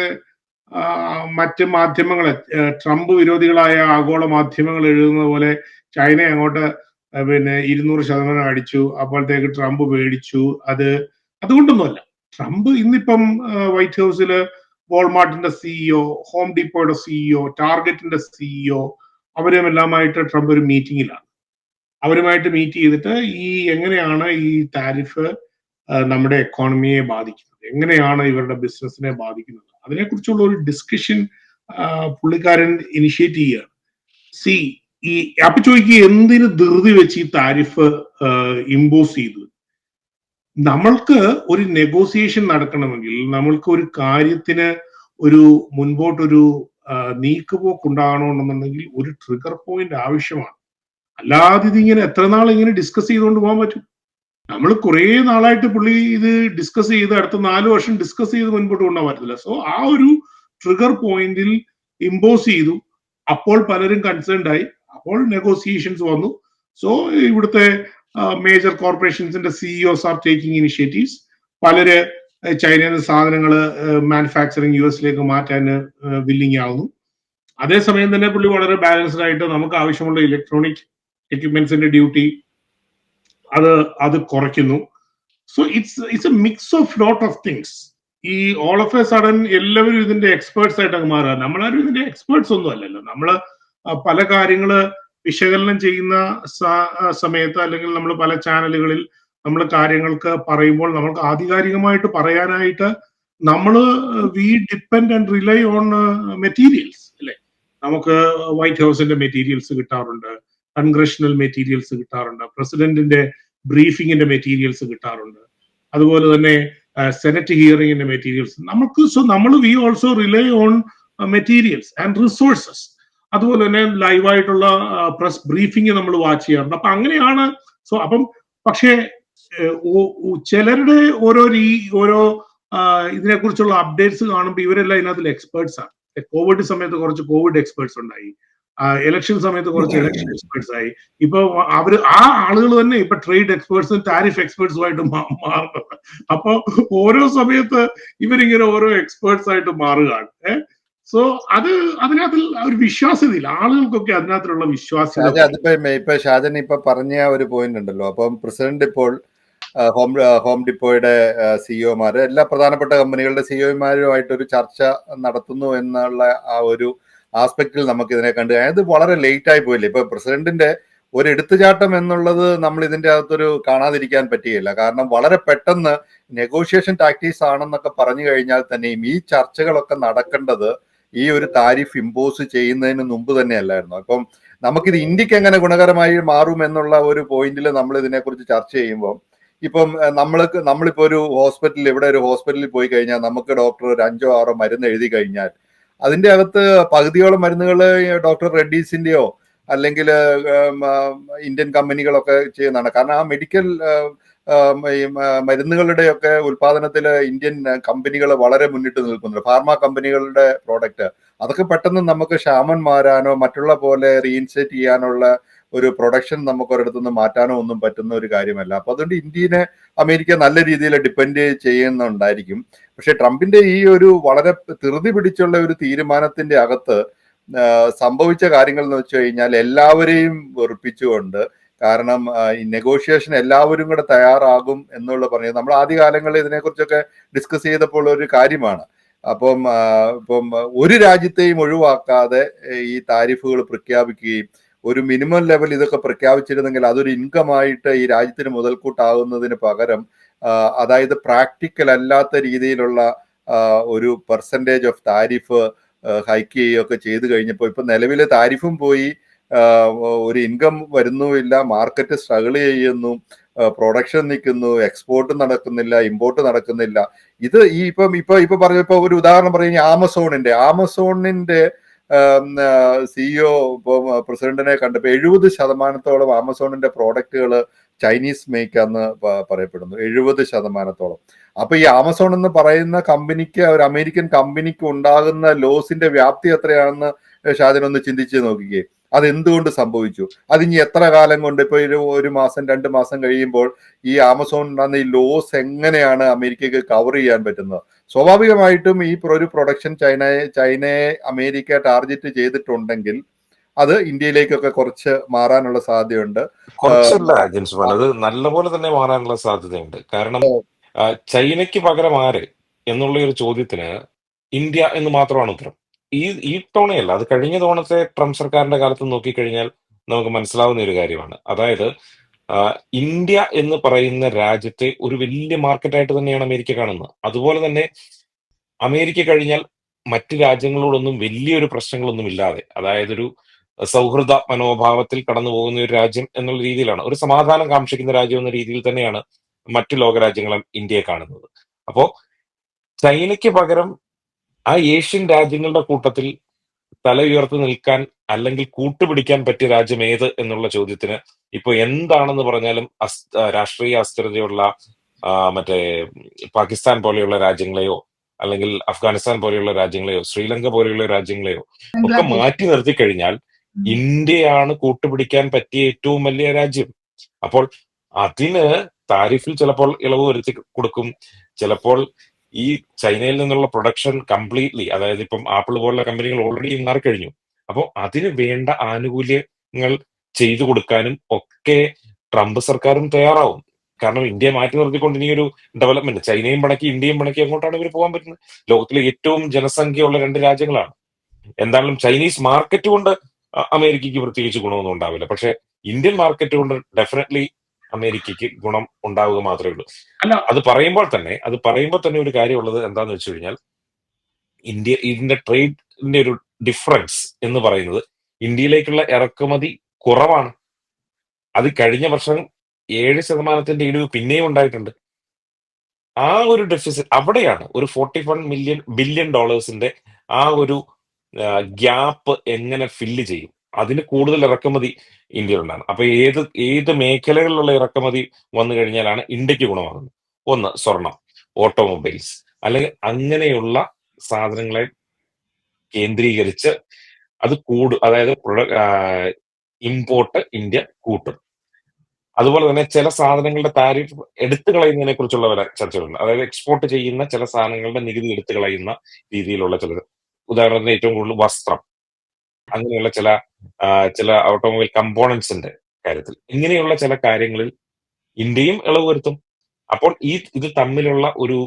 മറ്റ് മാധ്യമങ്ങളെ, ട്രംപ് വിരോധികളായ ആഗോള മാധ്യമങ്ങൾ എഴുതുന്നത് പോലെ ചൈന അങ്ങോട്ട് പിന്നെ 200% അടിച്ചു, അപ്പോഴത്തേക്ക് ട്രംപ് പേടിച്ചു. അതുകൊണ്ടൊന്നുമല്ല. ട്രംപ് ഇന്നിപ്പം വൈറ്റ് ഹൗസില് വോൾമാർട്ടിന്റെ സിഇഒ, ഹോം ഡിപ്പോയുടെ സിഇഒ, ടാർഗറ്റിന്റെ സിഇഒ, അവരുമെല്ലാമായിട്ട് ട്രംപ് ഒരു മീറ്റിംഗിലാണ്. അവരുമായിട്ട് മീറ്റ് ചെയ്തിട്ട് എങ്ങനെയാണ് ഈ താരിഫ് നമ്മുടെ എക്കോണമിയെ ബാധിക്കുന്നത്, എങ്ങനെയാണ് ഇവരുടെ ബിസിനസിനെ ബാധിക്കുന്നത്, അതിനെക്കുറിച്ചുള്ള ഒരു ഡിസ്കഷൻ പുള്ളിക്കാരൻ ഇനിഷ്യേറ്റ് ചെയ്യുകയാണ്. അപ്പൊ ചോദിക്കുക, എന്തിന് ധൃതി വെച്ച് ഈ താരിഫ് ഇമ്പോസ് ചെയ്തു? നമ്മൾക്ക് ഒരു നെഗോസിയേഷൻ നടക്കണമെങ്കിൽ, നമ്മൾക്ക് ഒരു കാര്യത്തിന് ഒരു മുൻപോട്ടൊരു നീക്കുപോക്ക് ഉണ്ടാകണമെന്നുണ്ടെങ്കിൽ ഒരു ട്രിഗർ പോയിന്റ് ആവശ്യമാണ്. അല്ലാതെ ഇതിങ്ങനെ എത്ര നാൾ ഇങ്ങനെ ഡിസ്കസ് ചെയ്തുകൊണ്ട് പോകാൻ പറ്റും? നമ്മൾ കുറെ നാളായിട്ട് പുള്ളി ഇത് ഡിസ്കസ് ചെയ്ത് അടുത്ത 4 വർഷം ഡിസ്കസ് ചെയ്ത് മുൻപോട്ട് കൊണ്ടുപോകാൻ പറ്റില്ല. സോ ആ ഒരു ട്രിഗർ പോയിന്റിൽ ഇമ്പോസ് ചെയ്തു. അപ്പോൾ പലരും കൺസേൺഡ് ആയി. അപ്പോൾ നെഗോസിയേഷൻസ് വന്നു. സോ ഇവിടുത്തെ മേജർ കോർപ്പറേഷൻസിന്റെ സിഇഒസ് ആർ ടേക്കിംഗ് ഇനിഷ്യേറ്റീവ്സ്. പലര് ചൈനയിൽ നിന്ന് സാധനങ്ങൾ മാനുഫാക്ചറിങ് യുഎസിലേക്ക് മാറ്റാൻ വില്ലിങ് ആവുന്നു. അതേസമയം തന്നെ പുള്ളി വളരെ ബാലൻസ്ഡ് ആയിട്ട് നമുക്ക് ആവശ്യമുള്ള ഇലക്ട്രോണിക് എക്യുപ്മെന്റ്സിന്റെ ഡ്യൂട്ടി അത് കുറയ്ക്കുന്നു. So it's A mix of lot of things. ഈ ഓൾ ഓഫ് എ സഡൻ എല്ലാവരും ഇതിന്റെ എക്സ്പേർട്സ് ആയിട്ട് മാറുക. നമ്മളാരും ഇതിന്റെ എക്സ്പേർട്സ് ഒന്നും അല്ലല്ലോ. നമ്മള് പല കാര്യങ്ങള് വിശകലനം ചെയ്യുന്ന സമയത്ത്, അല്ലെങ്കിൽ നമ്മൾ പല ചാനലുകളിൽ നമ്മൾ കാര്യങ്ങൾക്ക് പറയുമ്പോൾ നമ്മൾക്ക് ആധികാരികമായിട്ട് പറയാനായിട്ട് V depend and rely on materials അല്ലെ. നമുക്ക് വൈറ്റ് ഹൗസിന്റെ മെറ്റീരിയൽസ് കിട്ടാറുണ്ട്, കൺഗ്രഷണൽ മെറ്റീരിയൽസ് കിട്ടാറുണ്ട്, പ്രസിഡന്റിന്റെ ബ്രീഫിങ്ങിന്റെ മെറ്റീരിയൽസ് കിട്ടാറുണ്ട്, അതുപോലെ തന്നെ സെനറ്റ് ഹിയറിംഗിന്റെ materials we also rely on materials and resources. അതുപോലെ തന്നെ ലൈവായിട്ടുള്ള പ്രസ് ബ്രീഫിംഗ് നമ്മൾ വാച്ച് ചെയ്യാറുണ്ട്. അപ്പൊ അങ്ങനെയാണ്. അപ്പം പക്ഷേ ചിലരുടെ ഓരോ ഇതിനെക്കുറിച്ചുള്ള അപ്ഡേറ്റ്സ് കാണുമ്പോൾ ഇവരെല്ലാം ഇതിനകത്തിൽ എക്സ്പേർട്സ് ആണ്. കോവിഡ് സമയത്ത് കുറച്ച് കോവിഡ് എക്സ്പേർട്സ് ഉണ്ടായി, ഇലക്ഷൻ സമയത്ത് കുറച്ച് ഇലക്ഷൻ എക്സ്പേർട്സ് ആയി. ഇപ്പൊ ആ ആളുകൾ തന്നെ ഇപ്പൊ ട്രേഡ് എക്സ്പേർട്സും താരിഫ് എക്സ്പേർട്സുമായിട്ട് മാറുന്നത്. അപ്പൊ ഓരോ സമയത്ത് ഇവരിങ്ങനെ ഓരോ എക്സ്പേർട്സ് ആയിട്ട് മാറുകയാണ്. സോ അതിനകത്തിൽ ഒരു വിശ്വാസ്യതയില്ല, ആളുകൾക്കൊക്കെ അതിനകത്തുള്ള വിശ്വാസ്യത ഷാജ, ഇപ്പൊ ഷാജൻ പറഞ്ഞ ഒരു പോയിന്റ് ഉണ്ടല്ലോ. അപ്പം പ്രസിഡന്റ് ഇപ്പോൾ ഹോം ഡിപ്പോയുടെ സിഇഒമാര്, എല്ലാ പ്രധാനപ്പെട്ട കമ്പനികളുടെ സിഇഒമാരുമായിട്ട് ഒരു ചർച്ച നടത്തുന്നു എന്നുള്ള ആ ഒരു ആസ്പെക്റ്റിൽ നമുക്ക് ഇതിനെ കണ്ടു. അത് വളരെ ലേറ്റ് ആയി പോയില്ലേ. ഇപ്പൊ പ്രസിഡന്റിന്റെ ഒരു എടുത്തുചാട്ടം എന്നുള്ളത് നമ്മൾ ഇതിന്റെ അകത്തൊരു കാണാതിരിക്കാൻ പറ്റുകയില്ല. കാരണം വളരെ പെട്ടെന്ന് നെഗോഷിയേഷൻ ടാക്ടീസ് ആണെന്നൊക്കെ പറഞ്ഞു കഴിഞ്ഞാൽ തന്നെയും ഈ ചർച്ചകളൊക്കെ നടക്കേണ്ടത് ഈ ഒരു താരിഫ് ഇമ്പോസ് ചെയ്യുന്നതിന് മുമ്പ് തന്നെയല്ലായിരുന്നു. അപ്പം നമുക്കിത് ഇന്ത്യക്ക് എങ്ങനെ ഗുണകരമായി മാറും എന്നുള്ള ഒരു പോയിന്റിൽ നമ്മൾ ഇതിനെക്കുറിച്ച് ചർച്ച ചെയ്യുമ്പോൾ, ഇപ്പം നമ്മളിപ്പോ ഒരു ഇവിടെ ഒരു ഹോസ്പിറ്റലിൽ പോയി കഴിഞ്ഞാൽ നമുക്ക് ഡോക്ടർ ഒരു 5-6 മരുന്ന് എഴുതി കഴിഞ്ഞാൽ അതിന്റെ അകത്ത് പകുതിയോളം മരുന്നുകൾ ഡോക്ടർ റെഡ്ഡീസിന്റെയോ അല്ലെങ്കിൽ ഇന്ത്യൻ കമ്പനികളൊക്കെ ചെയ്യുന്നതാണ്. കാരണം ആ മെഡിക്കൽ ഈ മരുന്നുകളുടെയൊക്കെ ഉൽപാദനത്തിൽ ഇന്ത്യൻ കമ്പനികൾ വളരെ മുന്നിട്ട് നിൽക്കുന്നുണ്ട്. ഫാർമ കമ്പനികളുടെ പ്രോഡക്റ്റ് അതൊക്കെ പെട്ടെന്ന് നമുക്ക് ക്ഷാമം മാറാനോ മറ്റുള്ള പോലെ റീഇൻസെറ്റ് ചെയ്യാനുള്ള ഒരു പ്രൊഡക്ഷൻ നമുക്ക് ഒരിടത്തുനിന്ന് മാറ്റാനോ ഒന്നും പറ്റുന്ന ഒരു കാര്യമല്ല. അപ്പൊ അതുകൊണ്ട് ഇന്ത്യനെ അമേരിക്ക നല്ല രീതിയിൽ ഡിപ്പെൻഡ് ചെയ്യുന്നുണ്ടായിരിക്കും. പക്ഷെ ട്രംപിന്റെ ഈ ഒരു വളരെ ധൃതി പിടിച്ചുള്ള ഒരു തീരുമാനത്തിന്റെ അകത്ത് സംഭവിച്ച കാര്യങ്ങൾ എന്ന് വെച്ച് കഴിഞ്ഞാൽ എല്ലാവരെയും വെറുപ്പിച്ചുകൊണ്ട്, കാരണം ഈ നെഗോഷിയേഷൻ എല്ലാവരും കൂടെ തയ്യാറാകും എന്നുള്ള പറഞ്ഞത് നമ്മൾ ആദ്യകാലങ്ങളിൽ ഇതിനെക്കുറിച്ചൊക്കെ ഡിസ്കസ് ചെയ്തപ്പോൾ ഒരു കാര്യമാണ്. ഇപ്പം ഒരു രാജ്യത്തെയും ഒഴിവാക്കാതെ ഈ താരിഫുകൾ പ്രഖ്യാപിക്കുകയും ഒരു മിനിമം ലെവൽ ഇതൊക്കെ പ്രഖ്യാപിച്ചിരുന്നെങ്കിൽ അതൊരു ഇൻകമായിട്ട് ഈ രാജ്യത്തിന് മുതൽക്കൂട്ടാവുന്നതിന് പകരം അതായത് പ്രാക്ടിക്കൽ അല്ലാത്ത രീതിയിലുള്ള ഒരു പെർസെൻറ്റേജ് ഓഫ് താരിഫ് ഹൈക്ക് ചെയ്യുകയൊക്കെ ചെയ്തു കഴിഞ്ഞപ്പോൾ ഇപ്പൊ നിലവിലെ താരിഫും പോയി, ഒരു ഇൻകം വരുന്നുമില്ല, മാർക്കറ്റ് സ്ട്രഗിൾ ചെയ്യുന്നു, പ്രൊഡക്ഷൻ നിൽക്കുന്നു, എക്സ്പോർട്ട് നടക്കുന്നില്ല, ഇമ്പോർട്ട് നടക്കുന്നില്ല. ഇത് ഇപ്പൊ പറഞ്ഞപ്പോ ഒരു ഉദാഹരണം പറയുക, ആമസോണിന്റെ സിഇഒ പ്രസിഡന്റിനെ കണ്ടപ്പോൾ 70% ആമസോണിന്റെ പ്രോഡക്റ്റുകൾ ചൈനീസ് മേക്ക് എന്ന് പറയപ്പെടുന്നു. 70%. അപ്പൊ ഈ ആമസോൺ എന്ന് പറയുന്ന കമ്പനിക്ക്, ഒരു അമേരിക്കൻ കമ്പനിക്ക് ഉണ്ടാകുന്ന ലോസിന്റെ വ്യാപ്തി എത്രയാണെന്ന് ഷാജനൊന്ന് ചിന്തിച്ച് നോക്കിക്കേ. അതെന്തുകൊണ്ട് സംഭവിച്ചു? അതിനി എത്ര കാലം കൊണ്ട്, ഇപ്പൊ 1 മാസം 2 മാസം കഴിയുമ്പോൾ ഈ ആമസോണിന്റെ ഈ ലോസ് എങ്ങനെയാണ് അമേരിക്കക്ക് കവർ ചെയ്യാൻ പറ്റുന്നത്? സ്വാഭാവികമായിട്ടും ഈ ഒരു പ്രൊഡക്ഷൻ ചൈനയെ അമേരിക്ക ടാർഗറ്റ് ചെയ്തിട്ടുണ്ടെങ്കിൽ അത് ഇന്ത്യയിലേക്കൊക്കെ കുറച്ച് മാറാനുള്ള സാധ്യതയുണ്ട്. കുറച്ചല്ല ജിൻസ്മാൻ, അത് നല്ലപോലെ തന്നെ മാറാനുള്ള സാധ്യതയുണ്ട്. കാരണം ചൈനയ്ക്ക് പകരം ആര് എന്നുള്ള ഒരു ചോദ്യത്തിന് ഇന്ത്യ എന്ന് മാത്രമാണ് ഉത്തരം. ഈ തവണയല്ല, അത് കഴിഞ്ഞ തവണത്തെ ട്രംപ് സർക്കാരിന്റെ കാലത്ത് നോക്കിക്കഴിഞ്ഞാൽ നമുക്ക് മനസ്സിലാവുന്ന ഒരു കാര്യമാണ്. അതായത് ഇന്ത്യ എന്ന് പറയുന്ന രാജ്യത്തെ ഒരു വലിയ മാർക്കറ്റായിട്ട് തന്നെയാണ് അമേരിക്ക കാണുന്നത്. അതുപോലെ തന്നെ അമേരിക്ക കഴിഞ്ഞാൽ മറ്റ് രാജ്യങ്ങളോടൊന്നും വലിയൊരു പ്രശ്നങ്ങളൊന്നും ഇല്ലാതെ, അതായത് ഒരു സൗഹൃദ മനോഭാവത്തിൽ കടന്നു പോകുന്ന ഒരു രാജ്യം എന്നുള്ള രീതിയിലാണ്, ഒരു സമാധാനം കാക്ഷിക്കുന്ന രാജ്യം എന്ന രീതിയിൽ തന്നെയാണ് മറ്റു ലോകരാജ്യങ്ങളും ഇന്ത്യയെ കാണുന്നത്. അപ്പോ ചൈനയ്ക്ക് പകരം ആ ഏഷ്യൻ രാജ്യങ്ങളുടെ കൂട്ടത്തിൽ തല ഉയർത്തി നിൽക്കാൻ അല്ലെങ്കിൽ കൂട്ടുപിടിക്കാൻ പറ്റിയ രാജ്യം ഏത് എന്നുള്ള ചോദ്യത്തിന് ഇപ്പൊ എന്താണെന്ന് പറഞ്ഞാലും രാഷ്ട്രീയ അസ്ഥിരതയുള്ള മറ്റേ പാകിസ്ഥാൻ പോലെയുള്ള രാജ്യങ്ങളെയോ അല്ലെങ്കിൽ അഫ്ഗാനിസ്ഥാൻ പോലെയുള്ള രാജ്യങ്ങളെയോ ശ്രീലങ്ക പോലെയുള്ള രാജ്യങ്ങളെയോ ഒക്കെ മാറ്റി നിർത്തി കഴിഞ്ഞാൽ ഇന്ത്യയാണ് കൂട്ടുപിടിക്കാൻ പറ്റിയ ഏറ്റവും വലിയ രാജ്യം. അപ്പോൾ അതിന് താരിഫിൽ ചിലപ്പോൾ ഇളവ് വരുത്തി കൊടുക്കും, ചിലപ്പോൾ ഈ ചൈനയിൽ നിന്നുള്ള പ്രൊഡക്ഷൻ കംപ്ലീറ്റ്ലി, അതായത് ഇപ്പം ആപ്പിൾ പോലുള്ള കമ്പനികൾ ഓൾറെഡി മാറിക്കഴിഞ്ഞു. അപ്പോൾ അതിന് വേണ്ട ആനുകൂല്യങ്ങൾ ചെയ്തു കൊടുക്കാനും ഒക്കെ ട്രംപ് സർക്കാരും തയ്യാറാവും. കാരണം ഇന്ത്യയെ മാറ്റി നിർത്തിക്കൊണ്ട് ഇനി ഒരു ഡെവലപ്മെന്റ്, ചൈനയും പണക്കി ഇന്ത്യയും പണക്കി എങ്ങോട്ടാണ് ഇവർ പോകാൻ പറ്റുന്നത്? ലോകത്തിലെ ഏറ്റവും ജനസംഖ്യയുള്ള 2 രാജ്യങ്ങളാണ്. എന്തായാലും ചൈനീസ് മാർക്കറ്റ് കൊണ്ട് അമേരിക്കയ്ക്ക് പ്രത്യേകിച്ച് ഗുണമൊന്നും ഉണ്ടാവില്ല. പക്ഷെ ഇന്ത്യൻ മാർക്കറ്റ് കൊണ്ട് ഡെഫിനറ്റ്ലി അമേരിക്കയ്ക്ക് ഗുണം ഉണ്ടാവുക മാത്രമേ ഉള്ളൂ. അത് പറയുമ്പോൾ തന്നെ ഒരു കാര്യമുള്ളത് എന്താന്ന് വെച്ച് കഴിഞ്ഞാൽ, ഇതിന്റെ ട്രേഡിന്റെ ഒരു ഡിഫറൻസ് എന്ന് പറയുന്നത് ഇന്ത്യയിലേക്കുള്ള ഇറക്കുമതി കുറവാണ്. അത് കഴിഞ്ഞ വർഷം 7% ഇടിവ് പിന്നെയും ഉണ്ടായിട്ടുണ്ട്. ആ ഒരു ഡെഫിസിറ്റ് അവിടെയാണ് ഒരു $41 ബില്യൺ ആ ഒരു ഗ്യാപ്പ് എങ്ങനെ ഫില്ല് ചെയ്യും? അതിന് കൂടുതൽ ഇറക്കുമതി ഇന്ത്യയിലുണ്ടാണ്. അപ്പൊ ഏത് മേഖലകളിലുള്ള ഇറക്കുമതി വന്നു കഴിഞ്ഞാലാണ് ഇന്ത്യക്ക് ഗുണമാകുന്നത്? ഒന്ന് സ്വർണം, ഓട്ടോമൊബൈൽസ്, അല്ലെങ്കിൽ അങ്ങനെയുള്ള സാധനങ്ങളെ കേന്ദ്രീകരിച്ച് അത് അതായത് ഇമ്പോർട്ട് ഇന്ത്യ കൂട്ടും. അതുപോലെ തന്നെ ചില സാധനങ്ങളുടെ താരിഫ് എടുത്തു കളയുന്നതിനെ കുറിച്ചുള്ള ചർച്ചകളുണ്ട്. അതായത് എക്സ്പോർട്ട് ചെയ്യുന്ന ചില സാധനങ്ങളുടെ നികുതി എടുത്തു കളയുന്ന രീതിയിലുള്ള ചില ഉദാഹരണത്തിന് ഏറ്റവും കൂടുതൽ വസ്ത്രം, അങ്ങനെയുള്ള ചില ഓട്ടോമൊബൈൽ കമ്പോണൻസിന്റെ കാര്യത്തിൽ, ഇങ്ങനെയുള്ള ചില കാര്യങ്ങളിൽ ഇന്ത്യയും ഇളവ് വരുത്തും. അപ്പോൾ ഇത് തമ്മിലുള്ള ഒരു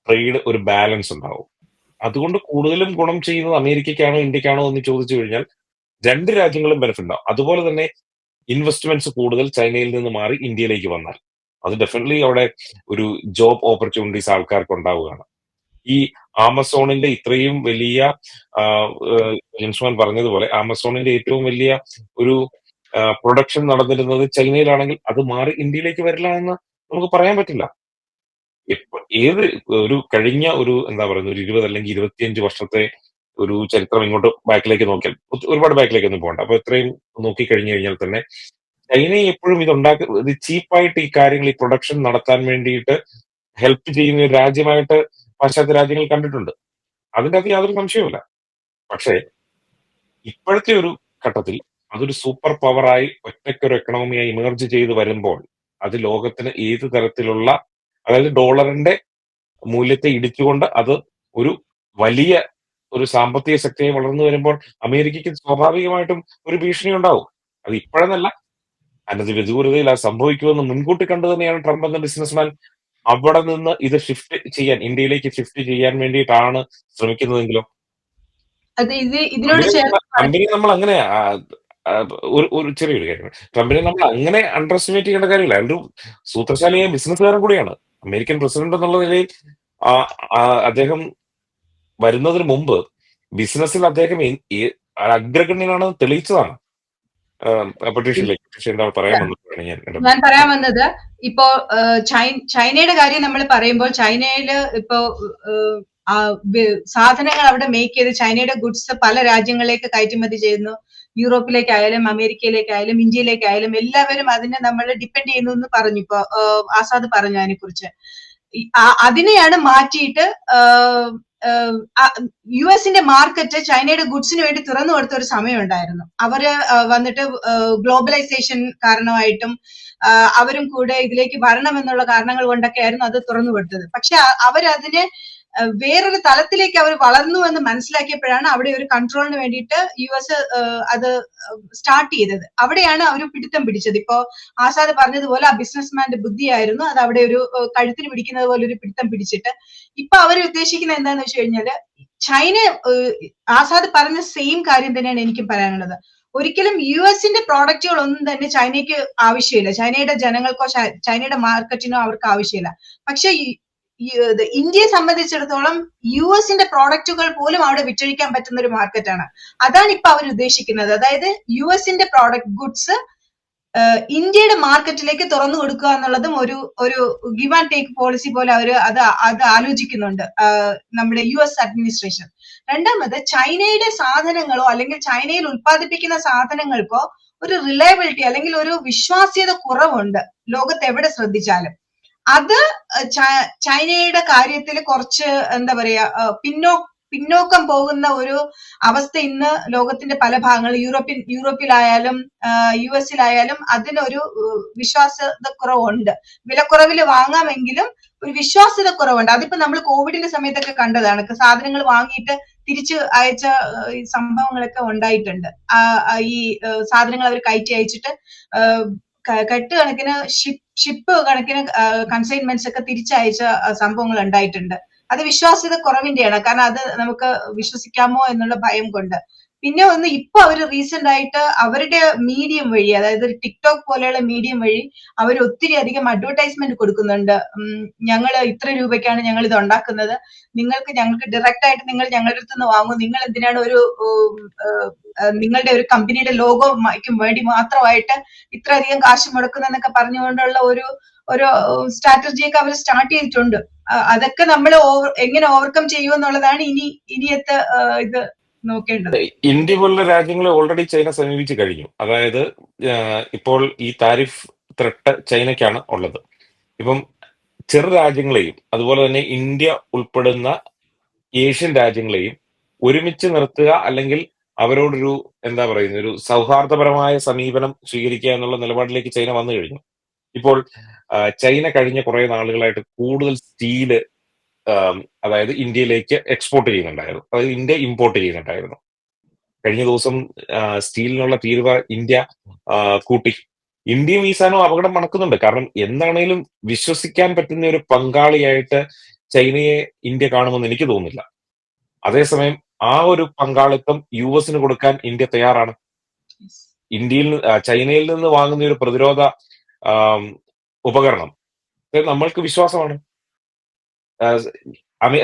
ട്രേഡ്, ഒരു ബാലൻസ് ഉണ്ടാവും. അതുകൊണ്ട് കൂടുതലും ഗുണം ചെയ്യുന്നത് അമേരിക്കയ്ക്കാണോ ഇന്ത്യക്കാണോ എന്ന് ചോദിച്ചു കഴിഞ്ഞാൽ രണ്ട് രാജ്യങ്ങളും ബെനിഫിറ്റ് ഉണ്ടാവും. അതുപോലെ തന്നെ ഇൻവെസ്റ്റ്മെന്റ്സ് കൂടുതൽ ചൈനയിൽ നിന്ന് മാറി ഇന്ത്യയിലേക്ക് വന്നാൽ അത് ഡെഫിനറ്റ്ലി അവിടെ ഒരു ജോബ് ഓപ്പർച്യൂണിറ്റീസ് ആൾക്കാർക്ക് ഉണ്ടാവുകയാണ്. ഈ ആമസോണിന്റെ ഇത്രയും വലിയ ജിൻസ്മാൻ പറഞ്ഞതുപോലെ ആമസോണിന്റെ ഏറ്റവും വലിയ ഒരു പ്രൊഡക്ഷൻ നടന്നിരുന്നത് ചൈനയിലാണെങ്കിൽ അത് മാറി ഇന്ത്യയിലേക്ക് വരില്ല എന്ന് നമുക്ക് പറയാൻ പറ്റില്ല. ഏത് ഒരു കഴിഞ്ഞ ഒരു എന്താ പറയുന്നത് ഒരു 20 അല്ലെങ്കിൽ 25 വർഷത്തെ ഒരു ചരിത്രം ഇങ്ങോട്ട് ബാക്കിലേക്ക് നോക്കിയാൽ ഒരുപാട് ബാക്കിലേക്ക് ഒന്നും പോകണ്ട. അപ്പൊ ഇത്രയും നോക്കി കഴിഞ്ഞു കഴിഞ്ഞാൽ തന്നെ ചൈന എപ്പോഴും ഇത് ചീപ്പായിട്ട് ഈ കാര്യങ്ങൾ, ഈ പ്രൊഡക്ഷൻ നടത്താൻ വേണ്ടിയിട്ട് ഹെൽപ്പ് ചെയ്യുന്ന ഒരു രാജ്യമായിട്ട് പാശ്ചാത്യ രാജ്യങ്ങൾ കണ്ടിട്ടുണ്ട്. അതിന്റെ അകത്ത് യാതൊരു സംശയവുമില്ല. പക്ഷേ ഇപ്പോഴത്തെ ഒരു ഘട്ടത്തിൽ അതൊരു സൂപ്പർ പവറായി ഒറ്റയ്ക്കൊരു എക്കണോമിയായി ഇമേർജ് ചെയ്ത് വരുമ്പോൾ അത് ലോകത്തിന് ഏത് തരത്തിലുള്ള, അതായത് ഡോളറിന്റെ മൂല്യത്തെ ഇടിച്ചുകൊണ്ട് അത് ഒരു വലിയ ഒരു സാമ്പത്തിക ശക്തിയായി വളർന്നു വരുമ്പോൾ അമേരിക്കയ്ക്ക് സ്വാഭാവികമായിട്ടും ഒരു ഭീഷണി ഉണ്ടാവും. അത് ഇപ്പോഴെന്നല്ല, അനധിവിദൂരതയിൽ അത് സംഭവിക്കുമെന്ന് മുൻകൂട്ടി കണ്ടു തന്നെയാണ് ട്രംപ് എന്ന ബിസിനസ്മാൻ അവിടെ നിന്ന് ഇത് ഇന്ത്യയിലേക്ക് ഷിഫ്റ്റ് ചെയ്യാൻ വേണ്ടിയിട്ടാണ് ശ്രമിക്കുന്നതെങ്കിലോ. ട്രംപിനെ നമ്മൾ അങ്ങനെ ഒരു ചെറിയൊരു കാര്യം, ട്രംപിനെ നമ്മൾ അങ്ങനെ അണ്ടർ എസ്റ്റിമേറ്റ് ചെയ്യേണ്ട കാര്യമില്ല. ഒരു സൂത്രശാലിയായ ബിസിനസ്സുകാരൻ കൂടിയാണ്. അമേരിക്കൻ പ്രസിഡന്റ് എന്നുള്ള നിലയിൽ അദ്ദേഹം വരുന്നതിന് മുമ്പ് ബിസിനസ്സിൽ അദ്ദേഹം അഗ്രഗണ്യനാണെന്ന് തെളിയിച്ചതാണ്. ഞാൻ പറയാൻ വന്നത് ഇപ്പോ ചൈനയുടെ കാര്യം നമ്മൾ പറയുമ്പോൾ ചൈനയില് ഇപ്പോ സാധനങ്ങൾ അവിടെ മേക്ക് ചെയ്ത് ചൈനയുടെ ഗുഡ്സ് പല രാജ്യങ്ങളിലേക്ക് കയറ്റുമതി ചെയ്യുന്നു. യൂറോപ്പിലേക്കായാലും അമേരിക്കയിലേക്കായാലും ഇന്ത്യയിലേക്കായാലും എല്ലാവരും അതിനെ നമ്മൾ ഡിപ്പെൻഡ് ചെയ്യുന്നു എന്ന് പറഞ്ഞു. ഇപ്പൊ ആസാദ് പറഞ്ഞു അതിനെക്കുറിച്ച്. അതിനെയാണ് മാറ്റിയിട്ട് യു എസിന്റെ മാർക്കറ്റ് ചൈനയുടെ ഗുഡ്സിന് വേണ്ടി തുറന്നു കൊടുത്ത ഒരു സമയം ഉണ്ടായിരുന്നു. അവര് വന്നിട്ട് ഗ്ലോബലൈസേഷൻ കാരണമായിട്ടും അവരും കൂടെ ഇതിലേക്ക് വരണമെന്നുള്ള കാരണങ്ങൾ കൊണ്ടൊക്കെ ആയിരുന്നു അത് തുറന്നു കൊടുത്തത്. പക്ഷെ അവരതിനെ വേറൊരു തലത്തിലേക്ക് അവർ വളർന്നു എന്ന് മനസ്സിലാക്കിയപ്പോഴാണ് അവിടെ ഒരു കൺട്രോളിന് വേണ്ടിയിട്ട് യു എസ് അത് സ്റ്റാർട്ട് ചെയ്തത്. അവിടെയാണ് അവർ പിടുത്തം പിടിച്ചത്. ഇപ്പോ ആസാദ് പറഞ്ഞതുപോലെ ആ ബിസിനസ്മാന്റെ ബുദ്ധിയായിരുന്നു അത് അവിടെ ഒരു കഴുത്തിന് പിടിക്കുന്നത് പോലെ ഒരു പിടുത്തം പിടിച്ചിട്ട് ഇപ്പൊ അവർ ഉദ്ദേശിക്കുന്നത് എന്താന്ന് വെച്ച് കഴിഞ്ഞാല് ചൈന, ആസാദ് പറഞ്ഞ സെയിം കാര്യം തന്നെയാണ് എനിക്കും പറയാനുള്ളത്. ഒരിക്കലും യു എസിന്റെ പ്രോഡക്റ്റുകൾ ഒന്നും തന്നെ ചൈനയ്ക്ക് ആവശ്യമില്ല, ചൈനയുടെ ജനങ്ങൾക്കോ ചൈനയുടെ മാർക്കറ്റിനോ അവർക്ക് ആവശ്യമില്ല. പക്ഷെ ഇന്ത്യയെ സംബന്ധിച്ചിടത്തോളം യു എസിന്റെ പ്രോഡക്റ്റുകൾ പോലും അവിടെ വിറ്റഴിക്കാൻ പറ്റുന്ന ഒരു മാർക്കറ്റാണ്. അതാണ് ഇപ്പൊ അവർ ഉദ്ദേശിക്കുന്നത്. അതായത് യു എസിന്റെ പ്രോഡക്റ്റ് ഗുഡ്സ് ഇന്ത്യയുടെ മാർക്കറ്റിലേക്ക് തുറന്നു കൊടുക്കുക എന്നുള്ളതും ഒരു ഗിവ് ആൻഡ് ടേക്ക് പോളിസി പോലെ അവർ അത് ആലോചിക്കുന്നുണ്ട് നമ്മുടെ യു എസ് അഡ്മിനിസ്ട്രേഷൻ. രണ്ടാമത് ചൈനയുടെ സാധനങ്ങളോ അല്ലെങ്കിൽ ചൈനയിൽ ഉൽപ്പാദിപ്പിക്കുന്ന സാധനങ്ങൾക്കോ ഒരു റിലയബിലിറ്റി അല്ലെങ്കിൽ ഒരു വിശ്വാസ്യത കുറവുണ്ട് ലോകത്ത് എവിടെ ശ്രദ്ധിച്ചാലും. അത് ചൈനയുടെ കാര്യത്തിൽ കുറച്ച് എന്താ പറയാ പിന്നോക്കം പോകുന്ന ഒരു അവസ്ഥ ഇന്ന് ലോകത്തിന്റെ പല ഭാഗങ്ങളിൽ യൂറോപ്പിലായാലും യു എസിലായാലും അതിനൊരു വിശ്വാസ്യത കുറവുണ്ട്. വിലക്കുറവിൽ വാങ്ങാമെങ്കിലും ഒരു വിശ്വാസ്യത കുറവുണ്ട്. അതിപ്പോ നമ്മൾ കോവിഡിന്റെ സമയത്തൊക്കെ കണ്ടതാണ്. സാധനങ്ങൾ വാങ്ങിയിട്ട് തിരിച്ച് അയച്ച സംഭവങ്ങളൊക്കെ ഉണ്ടായിട്ടുണ്ട്. ഈ സാധനങ്ങൾ അവർ കയറ്റി അയച്ചിട്ട് കെട്ടുകണക്കിന് ഷിപ്പ് കണക്കിന് കൺസൈൻമെന്റ്സ് ഒക്കെ തിരിച്ചയച്ച സംഭവങ്ങൾ ഉണ്ടായിട്ടുണ്ട്. അത് വിശ്വാസ്യത കുറവിന്റെയാണ്. കാരണം അത് നമുക്ക് വിശ്വസിക്കാമോ എന്നുള്ള ഭയം കൊണ്ട്. പിന്നെ ഒന്ന് ഇപ്പൊ അവർ റീസെന്റ് ആയിട്ട് അവരുടെ മീഡിയം വഴി, അതായത് ടിക്ടോക്ക് പോലെയുള്ള മീഡിയം വഴി അവർ ഒത്തിരി അധികം അഡ്വർടൈസ്മെന്റ് കൊടുക്കുന്നുണ്ട്. ഞങ്ങൾ ഇത്ര രൂപയ്ക്കാണ് ഞങ്ങൾ ഇത് ഉണ്ടാക്കുന്നത്, ഞങ്ങൾക്ക് ഡയറക്റ്റ് ആയിട്ട് നിങ്ങൾ ഞങ്ങളുടെ അടുത്ത് നിന്ന് വാങ്ങും, നിങ്ങൾ എന്തിനാണ് നിങ്ങളുടെ ഒരു കമ്പനിയുടെ ലോഗോയ്ക്കും വേണ്ടി മാത്രമായിട്ട് ഇത്ര അധികം കാശ് മുടക്കുന്നതെന്നൊക്കെ പറഞ്ഞുകൊണ്ടുള്ള ഒരു സ്ട്രാറ്റജിയൊക്കെ അവർ സ്റ്റാർട്ട് ചെയ്തിട്ടുണ്ട്. അതൊക്കെ നമ്മൾ എങ്ങനെ ഓവർകം ചെയ്യുമെന്നുള്ളതാണ് ഇനിയത്തെ ഇത് നോക്കേണ്ടത്. ഇന്ത്യ പോലുള്ള രാജ്യങ്ങളെ ഓൾറെഡി ചൈന സമീപിച്ചു കഴിഞ്ഞു. അതായത് ഇപ്പോൾ ഈ താരിഫ് ത്രെട്ട് ചൈനയ്ക്കാണ് ഉള്ളത്. ഇപ്പം ചെറു രാജ്യങ്ങളെയും അതുപോലെ തന്നെ ഇന്ത്യ ഉൾപ്പെടുന്ന ഏഷ്യൻ രാജ്യങ്ങളെയും ഒരുമിച്ച് നിർത്തുക, അല്ലെങ്കിൽ അവരോടൊരു എന്താ പറയുന്ന ഒരു സൗഹാർദ്ദപരമായ സമീപനം സ്വീകരിക്കുക എന്നുള്ള നിലപാടിലേക്ക് ചൈന വന്നു കഴിഞ്ഞു. ഇപ്പോൾ ചൈന കഴിഞ്ഞ കുറെ നാളുകളായിട്ട് കൂടുതൽ സ്റ്റീല് അതായത് ഇന്ത്യയിലേക്ക് എക്സ്പോർട്ട് ചെയ്യുന്നുണ്ടായിരുന്നു, അതായത് ഇന്ത്യ ഇമ്പോർട്ട് ചെയ്യുന്നുണ്ടായിരുന്നു. കഴിഞ്ഞ ദിവസം സ്റ്റീലിനുള്ള തീരുവ ഇന്ത്യ കൂട്ടി. ഇന്ത്യയും ഈ സാധനം അപകടം മണക്കുന്നുണ്ട്. കാരണം എന്താണേലും വിശ്വസിക്കാൻ പറ്റുന്ന ഒരു പങ്കാളിയായിട്ട് ചൈനയെ ഇന്ത്യ കാണുമെന്ന് എനിക്ക് തോന്നുന്നില്ല. അതേസമയം ആ ഒരു പങ്കാളിത്തം യുഎസിന് കൊടുക്കാൻ ഇന്ത്യ തയ്യാറാണ്. ചൈനയിൽ നിന്ന് വാങ്ങുന്ന ഒരു പ്രതിരോധ ഉപകരണം നമ്മൾക്ക് വിശ്വാസമാണ്.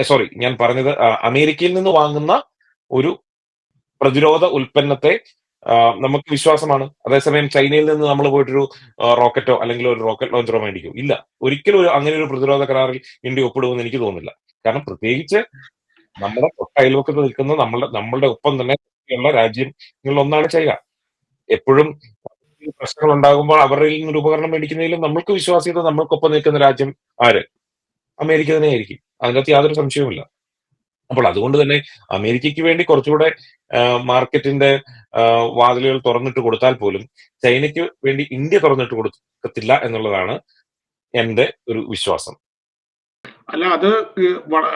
സോറി, ഞാൻ പറഞ്ഞത് അമേരിക്കയിൽ നിന്ന് വാങ്ങുന്ന ഒരു പ്രതിരോധ ഉൽപ്പന്നത്തെ നമുക്ക് വിശ്വാസമാണ്. അതേസമയം ചൈനയിൽ നിന്ന് നമ്മൾ പോയിട്ടൊരു റോക്കറ്റോ അല്ലെങ്കിൽ ഒരു റോക്കറ്റ് ലോഞ്ചറോ മേടിക്കും? ഇല്ല, ഒരിക്കലും അങ്ങനെ ഒരു പ്രതിരോധ കരാറിൽ ഇന്ത്യ ഒപ്പിടുമെന്ന് എനിക്ക് തോന്നുന്നില്ല. കാരണം പ്രത്യേകിച്ച് നമ്മുടെ അയൽവക്കത്ത് നിൽക്കുന്ന നമ്മളുടെ ഒപ്പം തന്നെ ഉള്ള രാജ്യങ്ങളിൽ ഒന്നാണ് ചൈന. എപ്പോഴും പ്രശ്നങ്ങൾ ഉണ്ടാകുമ്പോൾ അവരിൽ നിന്നൊരു ഉപകരണം മേടിക്കുന്നതിലും നമ്മൾക്ക് വിശ്വാസ്യത നമ്മൾക്കൊപ്പം നിൽക്കുന്ന രാജ്യം ആര്? അമേരിക്ക തന്നെയായിരിക്കും. അതിനകത്ത് യാതൊരു സംശയവുമില്ല. അപ്പോൾ അതുകൊണ്ട് തന്നെ അമേരിക്കയ്ക്ക് വേണ്ടി കുറച്ചുകൂടെ മാർക്കറ്റിന്റെ വാതിലുകൾ തുറന്നിട്ട് കൊടുത്താൽ പോലും ചൈനയ്ക്ക് വേണ്ടി ഇന്ത്യ തുറന്നിട്ട് കൊടുക്കത്തില്ല എന്നുള്ളതാണ് എന്റെ ഒരു വിശ്വാസം. അല്ല,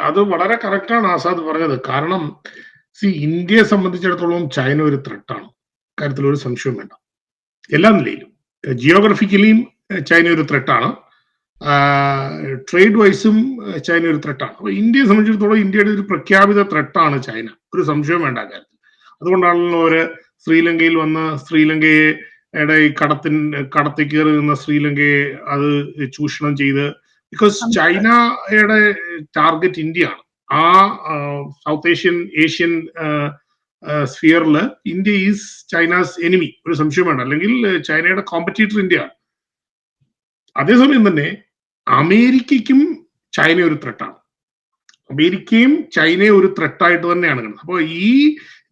അത് വളരെ കറക്റ്റാണ് ആസാദ് പറഞ്ഞത്. കാരണം ഇന്ത്യയെ സംബന്ധിച്ചിടത്തോളം ചൈന ഒരു ത്രെട്ടാണ്, കാര്യത്തിൽ ഒരു സംശയവും വേണ്ട. എല്ലാ നിലയിലും ജിയോഗ്രഫിക്കലിയും ചൈന ഒരു ത്രെട്ടാണ്, ട്രേഡ് വൈസും ചൈന ഒരു ത്രെട്ടാണ്. അപ്പൊ ഇന്ത്യയെ സംബന്ധിച്ചിടത്തോളം ഇന്ത്യയുടെ ഒരു പ്രഖ്യാപിത ത്രെട്ടാണ് ചൈന, ഒരു സംശയവും വേണ്ട കാര്യത്തിൽ. അതുകൊണ്ടാണല്ലോ അവര് ശ്രീലങ്കയിൽ വന്ന് ശ്രീലങ്കയുടെ ഈ കടത്തിൽ കയറി നിന്ന ശ്രീലങ്കയെ അത് ചൂഷണം ചെയ്ത്, ബിക്കോസ് ചൈനയുടെ ടാർഗറ്റ് ഇന്ത്യയാണ്. ആ സൗത്ത് ഏഷ്യൻ സ്ഫിയറിൽ ഇന്ത്യ ഈസ് ചൈനാസ് എനിമി, ഒരു സംശയം വേണ്ട. അല്ലെങ്കിൽ ചൈനയുടെ കോമ്പറ്റീറ്റർ ഇന്ത്യയാണ്. അതേസമയം തന്നെ അമേരിക്കയ്ക്കും ചൈന ഒരു ത്രെട്ടാണ്. അമേരിക്കയും ചൈനയെ ഒരു ത്രെട്ടായിട്ട് തന്നെയാണ് കാണുന്നത്. അപ്പോൾ ഈ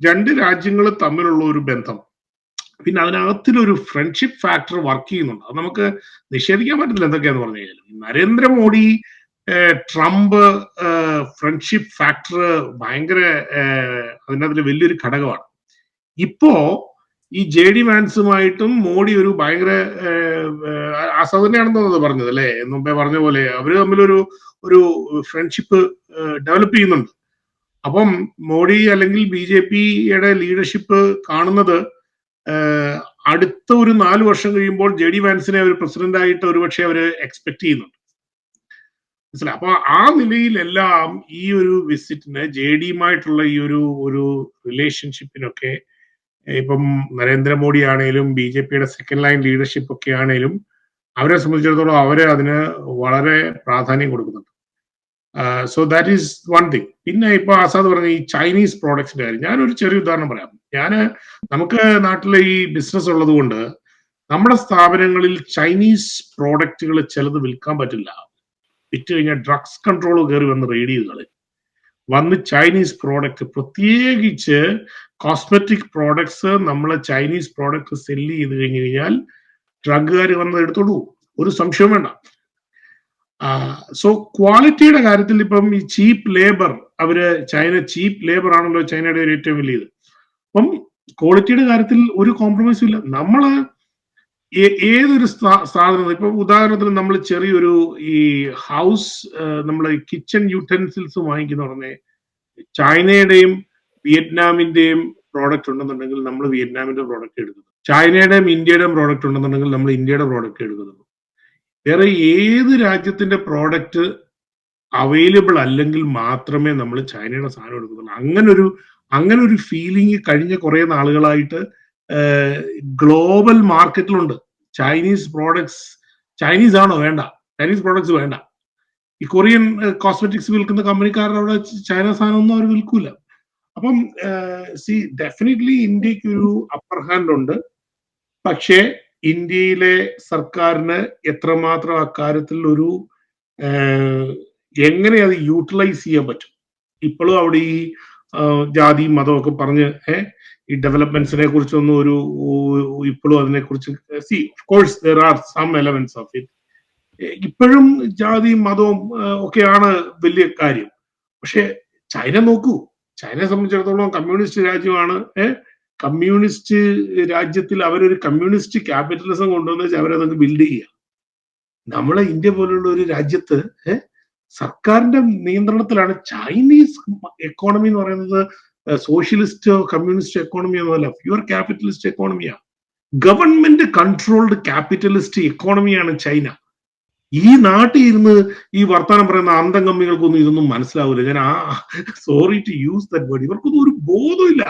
രണ്ട് രാജ്യങ്ങൾ തമ്മിലുള്ള ഒരു ബന്ധം, പിന്നെ അതിനകത്തിലൊരു ഫ്രണ്ട്ഷിപ്പ് ഫാക്ടർ വർക്ക് ചെയ്യുന്നുണ്ട്. അത് നമുക്ക് നിഷേധിക്കാൻ പറ്റില്ല. എന്തൊക്കെയാന്ന് പറഞ്ഞു കഴിഞ്ഞാൽ നരേന്ദ്രമോദി ട്രംപ് ഫ്രണ്ട്ഷിപ്പ് ഫാക്ടർ ഭയങ്കര അതിനകത്തിൽ വലിയൊരു ഘടകമാണ്. ഇപ്പോ ഈ JD വാൻസുമായിട്ടും മോഡി ഒരു ഭയങ്കര ആസാദനെയാണെന്ന് പറഞ്ഞത് അല്ലെ, മുമ്പേ പറഞ്ഞ പോലെ അവര് തമ്മിലൊരു ഫ്രണ്ട്ഷിപ്പ് ഡെവലപ്പ് ചെയ്യുന്നുണ്ട്. അപ്പം മോഡി അല്ലെങ്കിൽ BJPയുടെ ലീഡർഷിപ്പ് കാണുന്നത് അടുത്ത ഒരു 4 വർഷം കഴിയുമ്പോൾ JD വാൻസിനെ അവർ പ്രസിഡന്റ് ആയിട്ട് ഒരുപക്ഷെ അവര് എക്സ്പെക്ട് ചെയ്യുന്നുണ്ട്. മനസ്സിലായി? അപ്പൊ ആ നിലയിലെല്ലാം ഈ ഒരു വിസിറ്റിന് JDയുമായിട്ടുള്ള ഈ ഒരു റിലേഷൻഷിപ്പിനൊക്കെ ഇപ്പം നരേന്ദ്രമോദി ആണെങ്കിലും BJPയുടെ സെക്കൻഡ് ലൈൻ ലീഡർഷിപ്പ് ഒക്കെ ആണെങ്കിലും അവരെ സംബന്ധിച്ചിടത്തോളം അവര് അതിന് വളരെ പ്രാധാന്യം കൊടുക്കുന്നുണ്ട്. So that is one thing. പിന്നെ ഇപ്പൊ ആസാദ് പറഞ്ഞ ഈ ചൈനീസ് പ്രോഡക്ട്സിന്റെ കാര്യം, ഞാനൊരു ചെറിയ ഉദാഹരണം പറയാം. നമുക്ക് നാട്ടിലെ ഈ ബിസിനസ് ഉള്ളത് കൊണ്ട് നമ്മുടെ സ്ഥാപനങ്ങളിൽ ചൈനീസ് പ്രോഡക്റ്റുകൾ ചിലത് വിൽക്കാൻ പറ്റില്ല. വിറ്റ് കഴിഞ്ഞാൽ ഡ്രഗ്സ് കൺട്രോൾ കയറി വന്ന് റെയ്ഡ് ചെയ്ത് വന്ന് ചൈനീസ് പ്രോഡക്റ്റ്, പ്രത്യേകിച്ച് കോസ്മെറ്റിക് പ്രോഡക്ട്സ്, നമ്മളെ ചൈനീസ് പ്രോഡക്റ്റ് സെല്ല് ചെയ്ത് കഴിഞ്ഞു കഴിഞ്ഞാൽ ഡ്രഗുകാർ വന്ന് എടുത്തോളൂ, ഒരു സംശയം വേണ്ട. സോ ക്വാളിറ്റിയുടെ കാര്യത്തിൽ ഇപ്പം ഈ ചീപ്പ് ലേബർ, ചൈന ചീപ്പ് ലേബർ ആണല്ലോ ചൈനയുടെ ഒരു ഏറ്റവും വലിയത്. അപ്പം ക്വാളിറ്റിയുടെ കാര്യത്തിൽ ഒരു കോംപ്രമൈസും ഇല്ല. നമ്മള് ഏതൊരു സാധനം, ഇപ്പൊ ഉദാഹരണത്തിന് നമ്മൾ ചെറിയൊരു ഈ ഹൗസ്, നമ്മളെ കിച്ചൺ യൂട്ടൻസിൽസ് വാങ്ങിക്കുന്ന ഉടനെ ചൈനയുടെയും വിയറ്റ്നാമിന്റെയും പ്രോഡക്റ്റ് ഉണ്ടെന്നുണ്ടെങ്കിൽ നമ്മൾ വിയറ്റ്നാമിന്റെ പ്രോഡക്റ്റ് എടുക്കുന്നു. ചൈനയുടെയും ഇന്ത്യയുടെയും പ്രോഡക്റ്റ് ഉണ്ടെന്നുണ്ടെങ്കിൽ നമ്മൾ ഇന്ത്യയുടെ പ്രോഡക്റ്റ് എടുക്കുന്നുള്ളൂ. വേറെ ഏത് രാജ്യത്തിന്റെ പ്രോഡക്റ്റ് അവൈലബിൾ അല്ലെങ്കിൽ മാത്രമേ നമ്മൾ ചൈനയുടെ സാധനം എടുക്കുന്നുള്ളൂ. അങ്ങനെ ഒരു ഫീലിംഗ് കഴിഞ്ഞ കുറെ നാളുകളായിട്ട് ഗ്ലോബൽ മാർക്കറ്റിലുണ്ട്. ചൈനീസ് പ്രോഡക്ട്സ്, ചൈനീസ് ആണോ വേണ്ട, ചൈനീസ് പ്രോഡക്ട്സ് വേണ്ട. ഈ കൊറിയൻ കോസ്മെറ്റിക്സ് വിൽക്കുന്ന കമ്പനിക്കാരുടെ അവിടെ ചൈന സാധനം ഒന്നും അവർ വിൽക്കൂല. അപ്പം ഡെഫിനറ്റ്ലി ഇന്ത്യക്ക് ഒരു അപ്പർ ഹാൻഡ് ഉണ്ട്. പക്ഷേ ഇന്ത്യയിലെ സർക്കാരിന് എത്രമാത്രം അക്കാര്യത്തിൽ ഒരു എങ്ങനെ അത് യൂട്ടിലൈസ് ചെയ്യാൻ പറ്റും. ഇപ്പോഴും അവിടെ ഈ ജാതി മതമൊക്കെ പറഞ്ഞ് ഈ ഡെവലപ്മെന്റ്സിനെ കുറിച്ചൊന്നും ഇപ്പോഴും അതിനെക്കുറിച്ച് of course there are some elements of it. ഇപ്പോഴും ജാതിയും മതവും ഒക്കെയാണ് വലിയ കാര്യം. പക്ഷെ ചൈന നോക്കൂ, ചൈനയെ സംബന്ധിച്ചിടത്തോളം കമ്മ്യൂണിസ്റ്റ് രാജ്യമാണ്. കമ്മ്യൂണിസ്റ്റ് രാജ്യത്തിൽ അവരൊരു കമ്മ്യൂണിസ്റ്റ് ക്യാപിറ്റലിസം കൊണ്ടുവന്ന് അവരതൊക്കെ ബിൽഡ് ചെയ്യുക. നമ്മളെ ഇന്ത്യ പോലുള്ള ഒരു രാജ്യത്ത് സർക്കാരിന്റെ നിയന്ത്രണത്തിലാണ്. ചൈനീസ് എക്കോണമി എന്ന് പറയുന്നത് സോഷ്യലിസ്റ്റ് കമ്മ്യൂണിസ്റ്റ് എക്കോണമി ഒന്നുമല്ല, പ്യുവർ ക്യാപിറ്റലിസ്റ്റ് എക്കോണമിയാണ്. ഗവൺമെന്റ് കൺട്രോൾഡ് ക്യാപിറ്റലിസ്റ്റ് എക്കോണമിയാണ് ചൈന. ഈ നാട്ടിൽ ഇരുന്ന് ഈ വർത്തമാനം പറയുന്ന അന്തം കമ്മികൾക്കൊന്നും ഇതൊന്നും മനസ്സിലാവില്ല. ഞാൻ sorry to use that word, ഇവർക്കൊന്നും ഒരു ബോധമില്ല.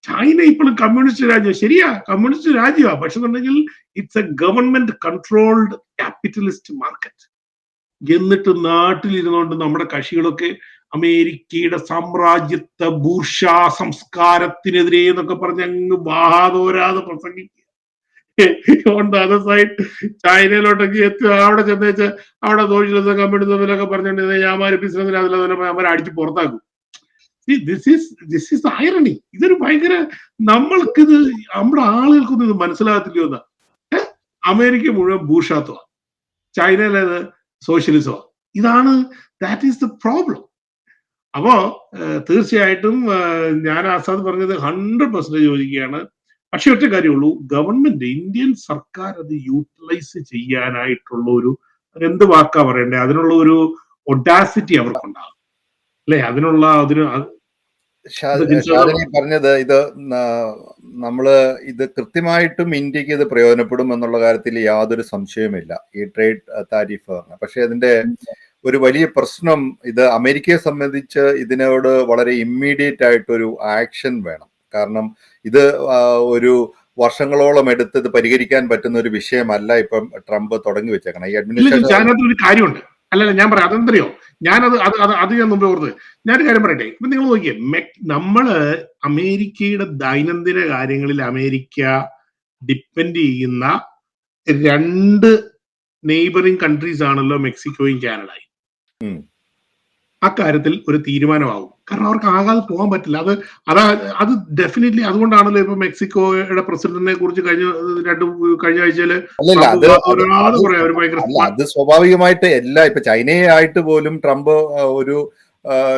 ചൈന ഇപ്പോഴും കമ്മ്യൂണിസ്റ്റ് രാജ്യം, ശരിയാ, കമ്മ്യൂണിസ്റ്റ് രാജ്യമാണ്, പക്ഷെ എന്നുണ്ടെങ്കിൽ it's A government controlled capitalist market. എന്നിട്ട് നാട്ടിലിരുന്നുകൊണ്ട് നമ്മുടെ കക്ഷികളൊക്കെ അമേരിക്കയുടെ സാമ്രാജ്യത്വ ബൂർഷാ സംസ്കാരത്തിനെതിരെ എന്നൊക്കെ പറഞ്ഞ് അങ്ങ് വാഹാതോരാതെ പ്രസംഗിക്കുക. അതർ സൈഡ് ചൈനയിലോട്ടൊക്കെ അവിടെ ചെന്നേച്ച് അവിടെ സോഷ്യലിസം കമ്മ്യൂണിസത്തിലൊക്കെ പറഞ്ഞിട്ടുണ്ടെങ്കിൽ ഞാൻ ബിസിനസ്സിന് അതിലെ അവരെ അടിച്ച് പുറത്താക്കും. This is irony. ഇതൊരു ഭയങ്കര, നമ്മൾക്കിത് നമ്മുടെ ആളുകൾക്കൊന്നും ഇത് മനസ്സിലാകത്തില്ലയോ എന്നാ. അമേരിക്ക മുഴുവൻ ബൂർഷാത്വ, ചൈനയിലേത് സോഷ്യലിസമാണ്. ഇതാണ്, ദാറ്റ് ഈസ് ദ പ്രോബ്ലം. അപ്പോ തീർച്ചയായിട്ടും ഞാൻ ആസാദ് പറഞ്ഞത് 100% യോജിക്കുകയാണ്. പക്ഷെ ഒറ്റ കാര്യമുള്ളൂ, ഗവൺമെന്റ്, ഇന്ത്യൻ സർക്കാർ അത് യൂട്ടിലൈസ് ചെയ്യാനായിട്ടുള്ള ഒരു, എന്ത് വാക്കാ പറയണ്ടേ, അതിനുള്ള ഒരു ഒഡാസിറ്റി അവർക്കുണ്ടാകും അല്ലെ? ഷാദിനി പറഞ്ഞത് ഇത് നമ്മള് ഇത് കൃത്യമായിട്ടും ഇന്ത്യക്ക് ഇത് പ്രയോജനപ്പെടും എന്നുള്ള കാര്യത്തിൽ യാതൊരു സംശയവുമില്ല, ഈ ട്രേഡ് താരിഫ്. പക്ഷെ അതിന്റെ ഒരു വലിയ പ്രശ്നം, ഇത് അമേരിക്കയെ സംബന്ധിച്ച് ഇതിനോട് വളരെ ഇമ്മീഡിയറ്റ് ആയിട്ടൊരു ആക്ഷൻ വേണം. കാരണം ഇത് ഒരു വർഷങ്ങളോളം എടുത്ത് ഇത് പരിഹരിക്കാൻ പറ്റുന്ന ഒരു വിഷയമല്ല ഇപ്പം ട്രംപ് തുടങ്ങി വെച്ചേക്കണം. ഈ അഡ്മിനിസ്ട്രേഷൻ ഒരു കാര്യമുണ്ട്. അല്ലല്ല, ഞാൻ പറയാം, അതെന്തറിയോ, അത് ഞാൻ മുമ്പേ ഓർത്ത് ഞാനൊരു കാര്യം പറയട്ടെ. ഇപ്പൊ നിങ്ങൾ നോക്കിയേ, നമ്മള് അമേരിക്കയുടെ ദൈനംദിന കാര്യങ്ങളിൽ അമേരിക്ക ഡിപ്പെൻഡ് ചെയ്യുന്ന 2 നെയ്ബറിംഗ് കൺട്രീസ് ആണല്ലോ മെക്സിക്കോയും കാനഡയും. അക്കാര്യത്തിൽ ഒരു തീരുമാനമാകും. കാരണം അവർക്ക് ആകാതെ പോകാൻ പറ്റില്ല. അത് ഡെഫിനറ്റ്ലി അതുകൊണ്ടാണല്ലോ ഇപ്പൊ മെക്സിക്കോയുടെ പ്രസിഡന്റിനെ കുറിച്ച് കഴിഞ്ഞ ആഴ്ചയില് അത് സ്വാഭാവികമായിട്ട് ഇപ്പൊ ചൈനയെ ആയിട്ട് പോലും ട്രംപ് ഒരു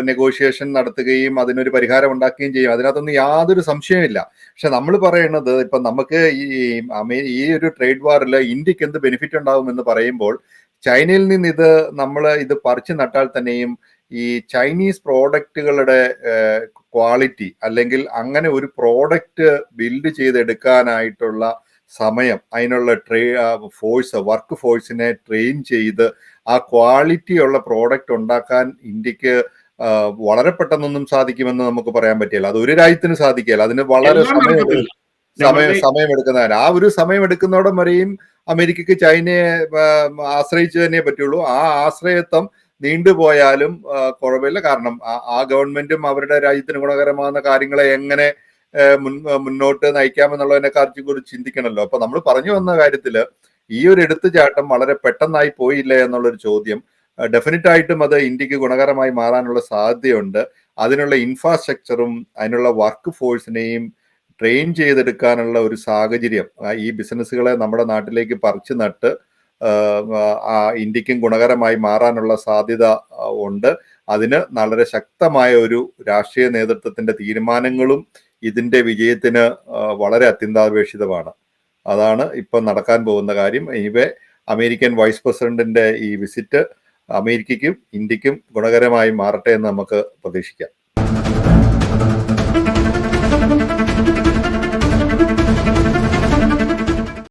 നെഗോഷിയേഷൻ നടത്തുകയും അതിനൊരു പരിഹാരം ഉണ്ടാക്കുകയും ചെയ്യും. അതിനകത്തൊന്നും യാതൊരു സംശയമില്ല. പക്ഷെ നമ്മൾ പറയുന്നത്, ഇപ്പൊ നമുക്ക് ഈ ഒരു ട്രേഡ് വാറിൽ ഇന്ത്യക്ക് എന്ത് ബെനിഫിറ്റ് ഉണ്ടാവും എന്ന് പറയുമ്പോൾ, ചൈനയിൽ നിന്ന് നമ്മൾ ഇത് പറിച്ചു നട്ടാൽ തന്നെയും ഈ ചൈനീസ് പ്രോഡക്റ്റുകളുടെ ക്വാളിറ്റി, അല്ലെങ്കിൽ അങ്ങനെ ഒരു പ്രോഡക്റ്റ് ബിൽഡ് ചെയ്തെടുക്കാനായിട്ടുള്ള സമയം, അതിനുള്ള വർക്ക് ഫോഴ്സിനെ ട്രെയിൻ ചെയ്ത് ആ ക്വാളിറ്റി ഉള്ള പ്രോഡക്റ്റ് ഉണ്ടാക്കാൻ ഇന്ത്യക്ക് വളരെ പെട്ടെന്നൊന്നും സാധിക്കുമെന്ന് നമുക്ക് പറയാൻ പറ്റില്ല. അത് ഒരു രാജ്യത്തിന് സാധിക്കില്ല. അതിന് വളരെ സമയമെടുക്കുന്നതാണ്. ആ ഒരു സമയം എടുക്കുന്നോടം വരെയും അമേരിക്കക്ക് ചൈനയെ ആശ്രയിച്ചു തന്നെ പറ്റുള്ളൂ. ആ ആശ്രയത്വം നീണ്ടുപോയാലും കുഴപ്പമില്ല. കാരണം ആ ഗവൺമെന്റും അവരുടെ രാജ്യത്തിന് ഗുണകരമാകുന്ന കാര്യങ്ങളെ എങ്ങനെ മുന്നോട്ട് നയിക്കാമെന്നുള്ളതിനെ കുറിച്ച് ചിന്തിക്കണമല്ലോ. അപ്പൊ നമ്മൾ പറഞ്ഞു വന്ന കാര്യത്തില് ഈ ഒരു എടുത്തുചാട്ടം വളരെ പെട്ടെന്നായി പോയില്ല എന്നുള്ളൊരു ചോദ്യം ഡെഫിനറ്റ് ആയിട്ടും അത് ഇന്ത്യക്ക് ഗുണകരമായി മാറാനുള്ള സാധ്യതയുണ്ട്. അതിനുള്ള ഇൻഫ്രാസ്ട്രക്ചറും അതിനുള്ള വർക്ക് ഫോഴ്സിനെയും ട്രെയിൻ ചെയ്തെടുക്കാനുള്ള ഒരു സാഹചര്യം ഈ ബിസിനസ്സുകളെ നമ്മുടെ നാട്ടിലേക്ക് പറിച്ചു നട്ട് ഇന്ത്യക്കും ഗുണകരമായി മാറാനുള്ള സാധ്യത ഉണ്ട്. അതിന് വളരെ ശക്തമായ ഒരു രാഷ്ട്രീയ നേതൃത്വത്തിന്റെ തീരുമാനങ്ങളും ഇതിന്റെ വിജയത്തിന് വളരെ അത്യന്താപേക്ഷിതമാണ്. അതാണ് ഇപ്പം നടക്കാൻ പോകുന്ന കാര്യം. അമേരിക്കൻ വൈസ് പ്രസിഡന്റിന്റെ ഈ വിസിറ്റ് അമേരിക്കയ്ക്കും ഇന്ത്യക്കും ഗുണകരമായി മാറട്ടെ എന്ന് നമുക്ക് പ്രതീക്ഷിക്കാം.